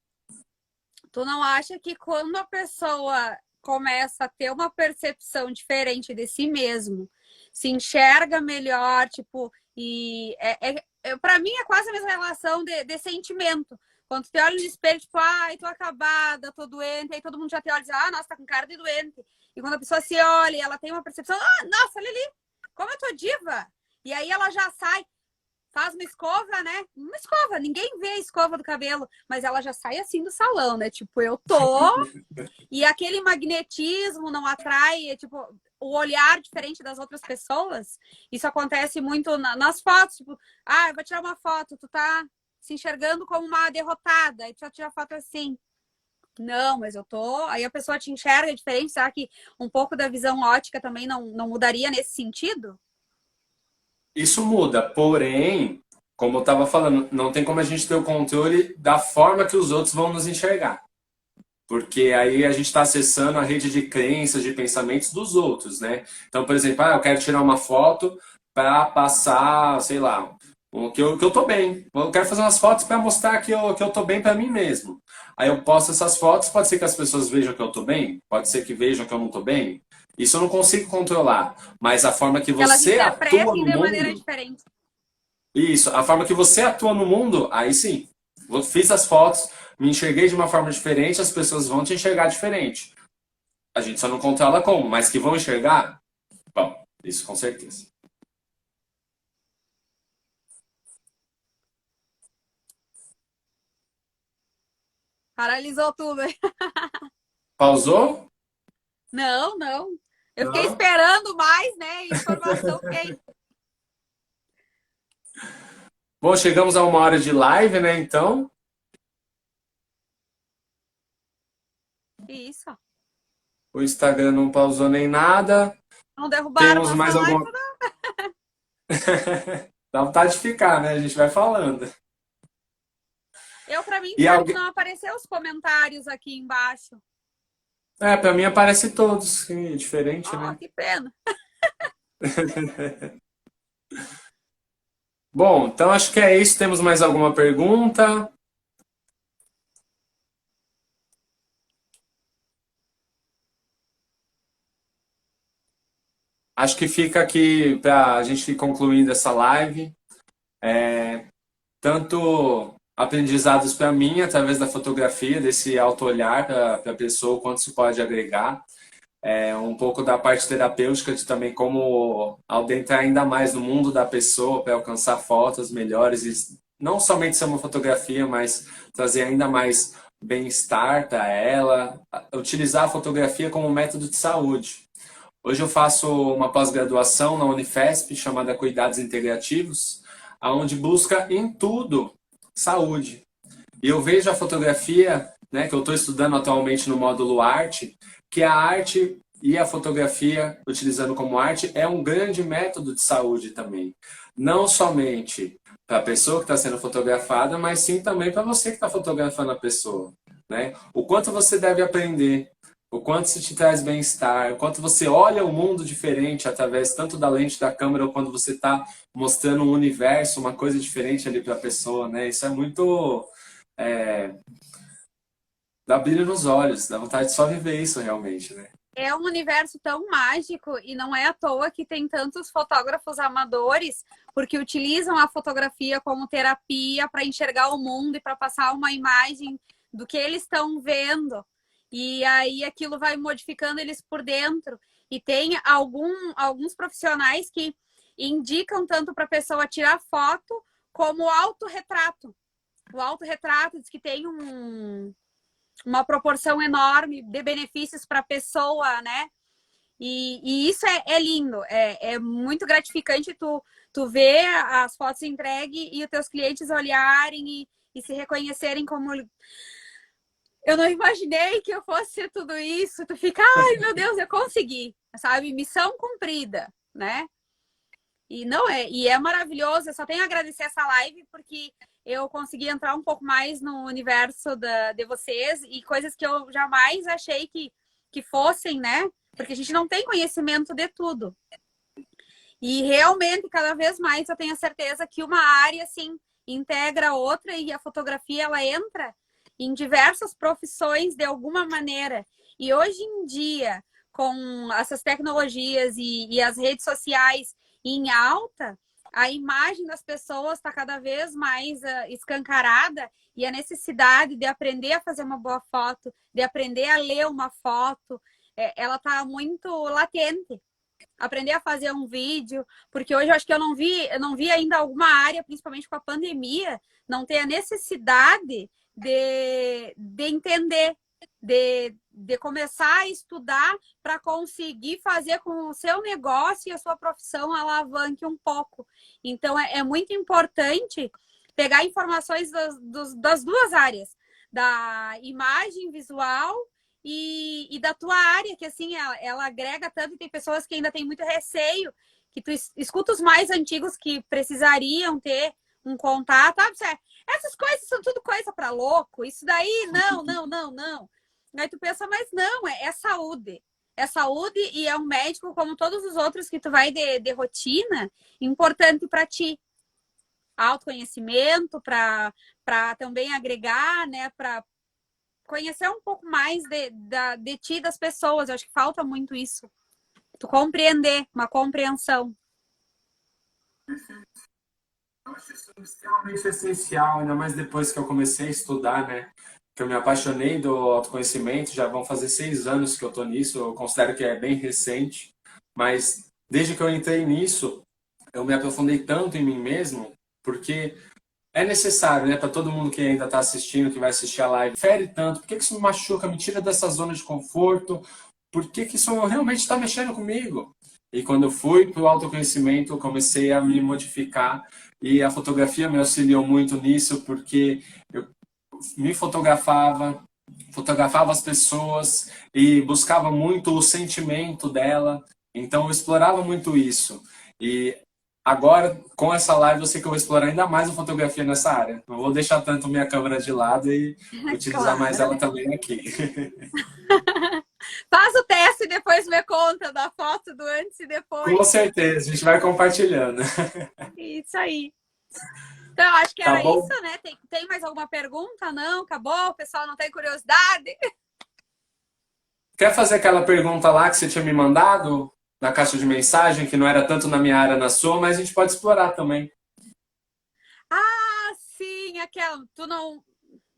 tu não acha que quando a pessoa começa a ter uma percepção diferente de si mesmo, se enxerga melhor, tipo, para mim é quase a mesma relação de sentimento. Quando tu te olha no espelho, tipo, ai, tô acabada, tô doente, aí todo mundo já te olha e diz, ah, nossa, tá com cara de doente. E quando a pessoa se olha, ela tem uma percepção, ah, nossa, olha ali, como eu tô diva. E aí ela já sai, faz uma escova, né? Uma escova, ninguém vê a escova do cabelo, mas ela já sai assim do salão, né? Tipo, eu tô. E aquele magnetismo não atrai, tipo, o olhar diferente das outras pessoas. Isso acontece muito nas fotos, tipo, ah, eu vou tirar uma foto, tu tá se enxergando como uma derrotada, e tu tira foto assim. Não, mas eu tô. Aí a pessoa te enxerga diferente. Será que um pouco da visão ótica também não mudaria nesse sentido? Isso muda, porém, como eu estava falando, não tem como a gente ter o controle da forma que os outros vão nos enxergar. Porque aí a gente está acessando a rede de crenças, de pensamentos dos outros, né? Então, por exemplo, eu quero tirar uma foto para passar, sei lá, que eu tô bem. Eu quero fazer umas fotos para mostrar que eu tô bem para mim mesmo. Aí eu posto essas fotos, pode ser que as pessoas vejam que eu tô bem, pode ser que vejam que eu não tô bem. Isso eu não consigo controlar. Mas a forma que Que elas você atua interpretem no de maneira mundo, diferente. isso, a forma que você atua no mundo, aí sim. Eu fiz as fotos, me enxerguei de uma forma diferente, as pessoas vão te enxergar diferente. A gente só não controla como, mas que vão enxergar? Bom, isso com certeza. Paralisou tudo. Pausou? Não, não. Eu fiquei Não? esperando mais, né? Informação quem? Bom, chegamos a 1 hora de live, né? Então, Isso. o Instagram não pausou nem nada. Não derrubaram Temos nossa mais live. alguma. Dá vontade de ficar, né? A gente vai falando. Eu, pra mim, E sabe que alguém. não apareceu os comentários aqui embaixo. Pra mim aparece todos, que é diferente, Oh, né? que pena. Bom, então acho que é isso. Temos mais alguma pergunta? Acho que fica aqui para a gente ir concluindo essa live. Tanto aprendizados para mim, através da fotografia, desse auto-olhar para a pessoa, o quanto isso pode agregar. Um pouco da parte terapêutica de também como adentrar ainda mais no mundo da pessoa para alcançar fotos melhores e não somente ser uma fotografia, mas trazer ainda mais bem-estar para ela, utilizar a fotografia como método de saúde. Hoje eu faço uma pós-graduação na Unifesp chamada Cuidados Integrativos, aonde busca em tudo saúde. E eu vejo a fotografia, né, que eu estou estudando atualmente no módulo arte, que a arte e a fotografia, utilizando como arte, é um grande método de saúde também. Não somente para a pessoa que está sendo fotografada, mas sim também para você que está fotografando a pessoa. Né? O quanto você deve aprender, o quanto isso te traz bem-estar, o quanto você olha o mundo diferente através tanto da lente da câmera ou quando você está mostrando um universo, uma coisa diferente ali para a pessoa. Né? Isso é muito... dá brilho nos olhos, dá vontade de só viver isso realmente, né? É um universo tão mágico e não é à toa que tem tantos fotógrafos amadores, porque utilizam a fotografia como terapia para enxergar o mundo e para passar uma imagem do que eles estão vendo. E aí aquilo vai modificando eles por dentro. E tem alguns profissionais que indicam tanto para a pessoa tirar foto como o autorretrato. O autorretrato diz que tem uma proporção enorme de benefícios para a pessoa, né? E isso é lindo, é muito gratificante tu ver as fotos entregues e os teus clientes olharem e se reconhecerem como... Eu não imaginei que eu fosse ser tudo isso. Tu fica, ai meu Deus, eu consegui, sabe? Missão cumprida, né? E é maravilhoso. Eu só tenho a agradecer essa live porque eu consegui entrar um pouco mais no universo de vocês e coisas que eu jamais achei que fossem, né? Porque a gente não tem conhecimento de tudo. E realmente, cada vez mais, eu tenho a certeza que uma área, assim, integra a outra e a fotografia, ela entra em diversas profissões de alguma maneira. E hoje em dia, com essas tecnologias e as redes sociais em alta, a imagem das pessoas está cada vez mais escancarada e a necessidade de aprender a fazer uma boa foto, de aprender a ler uma foto, ela está muito latente. Aprender a fazer um vídeo, porque hoje eu acho que eu não vi ainda alguma área, principalmente com a pandemia, não ter a necessidade de entender, de começar a estudar para conseguir fazer com o seu negócio e a sua profissão alavanque um pouco. Então, é muito importante pegar informações das duas áreas, da imagem visual e da tua área, que assim, ela agrega tanto, e tem pessoas que ainda têm muito receio, que tu escuta os mais antigos que precisariam ter um contato, sabe? Essas coisas são tudo coisa para louco, isso daí, não. Aí tu pensa, mas não, é saúde. É saúde e é um médico como todos os outros que tu vai de rotina, importante para ti. Autoconhecimento, para também agregar, né, para conhecer um pouco mais de ti, das pessoas. Eu acho que falta muito isso. Tu compreender, uma compreensão. Eu acho isso extremamente essencial, ainda mais depois que eu comecei a estudar, né? Que eu me apaixonei do autoconhecimento, já vão fazer 6 anos que eu tô nisso, eu considero que é bem recente, mas desde que eu entrei nisso, eu me aprofundei tanto em mim mesmo, porque é necessário, né, para todo mundo que ainda está assistindo, que vai assistir a live, fere tanto, por que isso me machuca, me tira dessa zona de conforto, por que isso realmente está mexendo comigo? E quando eu fui para o autoconhecimento, eu comecei a me modificar e a fotografia me auxiliou muito nisso, porque eu me fotografava as pessoas e buscava muito o sentimento dela, então eu explorava muito isso. E agora, com essa live, eu sei que eu vou explorar ainda mais a fotografia nessa área. Não vou deixar tanto minha câmera de lado e utilizar mais ela também aqui. teste e depois me conta da foto do antes e depois. Com certeza, a gente vai compartilhando. Isso aí. Então, acho que Tá era bom? isso, né? Tem mais alguma pergunta? Não? Acabou? O pessoal não tem curiosidade? Quer fazer aquela pergunta lá que você tinha me mandado na caixa de mensagem, que não era tanto na minha área, na sua, mas a gente pode explorar também. Ah, sim, aquela. Tu não.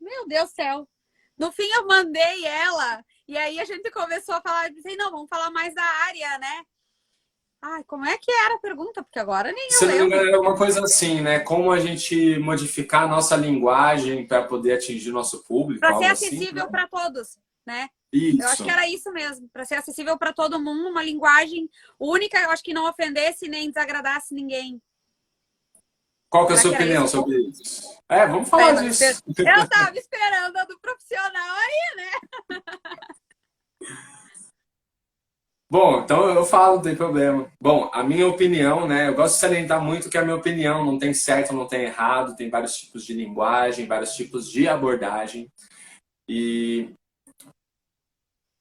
Meu Deus do céu. No fim, eu mandei ela. E aí a gente começou a falar. Eu pensei, não, vamos falar mais da área, né? Ai, como é que era a pergunta? Porque agora nem Se eu eu não me engano, lembro. era uma coisa assim, né? Como a gente modificar a nossa linguagem para poder atingir o nosso público, Para ser algo assim, acessível né? para todos, né? Eu acho Isso. que era isso mesmo, para ser acessível para todo mundo, uma linguagem única, eu acho que não ofendesse nem desagradasse ninguém. Qual que é a Será sua que era opinião esse o ponto? sobre isso? Vamos É, falar mas disso. eu tava esperando a do profissional aí, né? Bom, então eu falo, não tem problema. Bom, a minha opinião, né? Eu gosto de salientar muito que a minha opinião não tem certo, não tem errado, tem vários tipos de linguagem, vários tipos de abordagem. E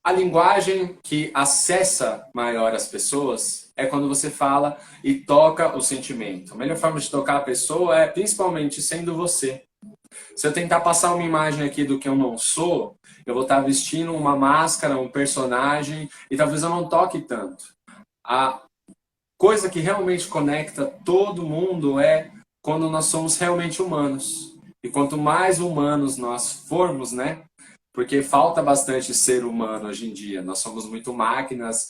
a linguagem que acessa maior as pessoas é quando você fala e toca o sentimento. A melhor forma de tocar a pessoa é principalmente sendo você. Se eu tentar passar uma imagem aqui do que eu não sou, eu vou estar vestindo uma máscara, um personagem, e talvez eu não toque tanto. A coisa que realmente conecta todo mundo é quando nós somos realmente humanos. E quanto mais humanos nós formos, né? Porque falta bastante ser humano hoje em dia. Nós somos muito máquinas,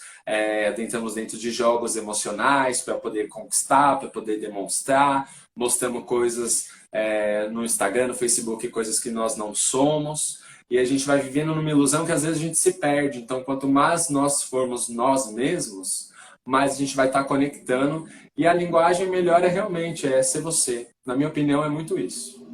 entramos dentro de jogos emocionais para poder conquistar, para poder demonstrar, mostramos coisas no Instagram, no Facebook, coisas que nós não somos. E a gente vai vivendo numa ilusão que às vezes a gente se perde. Então, quanto mais nós formos nós mesmos, mais a gente vai estar conectando. E a linguagem melhor realmente ser você. Na minha opinião, é muito isso.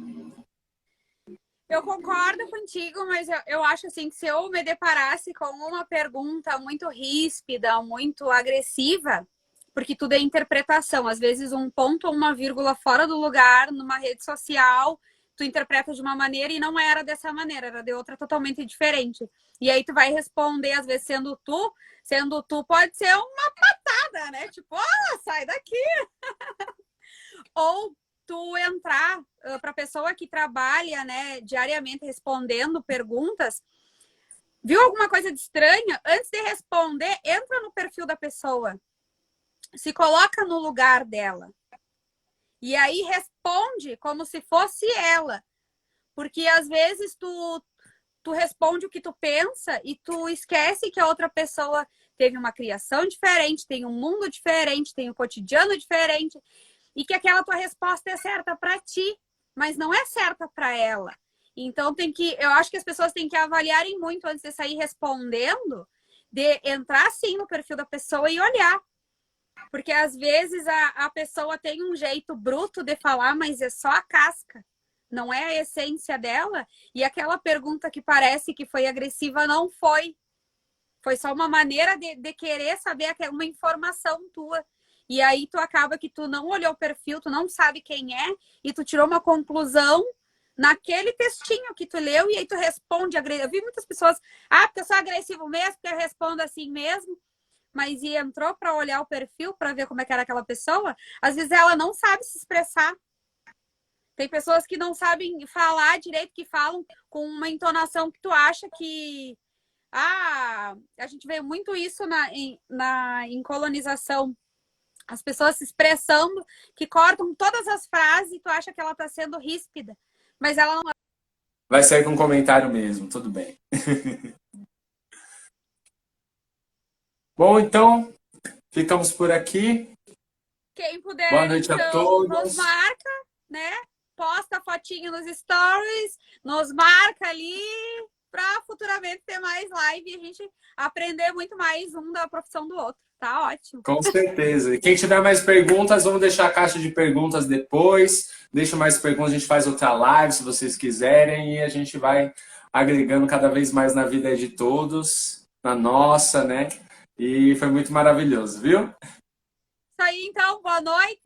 Eu concordo contigo, mas eu acho assim que se eu me deparasse com uma pergunta muito ríspida, muito agressiva, porque tudo é interpretação, às vezes um ponto ou uma vírgula fora do lugar numa rede social, tu interpreta de uma maneira e não era dessa maneira, era de outra totalmente diferente. E aí tu vai responder, às vezes sendo tu pode ser uma patada, né? Tipo, sai daqui. Ou tu entrar para a pessoa que trabalha, né, diariamente respondendo perguntas, viu alguma coisa de estranha? Antes de responder, entra no perfil da pessoa, se coloca no lugar dela e aí responde como se fosse ela, porque às vezes tu responde o que tu pensa e tu esquece que a outra pessoa teve uma criação diferente, tem um mundo diferente, tem um cotidiano diferente. E que aquela tua resposta é certa para ti, mas não é certa para ela. Então eu acho que as pessoas têm que avaliarem muito antes de sair respondendo, de entrar sim no perfil da pessoa e olhar. Porque às vezes a pessoa tem um jeito bruto de falar, mas é só a casca, não é a essência dela. E aquela pergunta que parece que foi agressiva não foi. Foi só uma maneira de querer saber uma informação tua. E aí tu acaba que tu não olhou o perfil, tu não sabe quem é, e tu tirou uma conclusão naquele textinho que tu leu, e aí tu responde agressivo. Eu vi muitas pessoas, porque eu sou agressivo mesmo, porque eu respondo assim mesmo, mas e entrou para olhar o perfil, para ver como é que era aquela pessoa, às vezes ela não sabe se expressar. Tem pessoas que não sabem falar direito, que falam com uma entonação que tu acha que... a gente vê muito isso em colonização. As pessoas se expressando, que cortam todas as frases e tu acha que ela tá sendo ríspida. Mas ela não... Vai sair com um comentário mesmo, tudo bem. Bom, então, ficamos por aqui. Quem puder, Boa noite a então, todos. nos marca, né? Posta a fotinho nos stories, nos marca ali, para futuramente ter mais live e a gente aprender muito mais um da profissão do outro. Tá ótimo. Com certeza. E quem tiver mais perguntas, vamos deixar a caixa de perguntas depois. Deixa mais perguntas, a gente faz outra live se vocês quiserem e a gente vai agregando cada vez mais na vida de todos, na nossa, né? E foi muito maravilhoso, viu? Isso aí, então. Boa noite.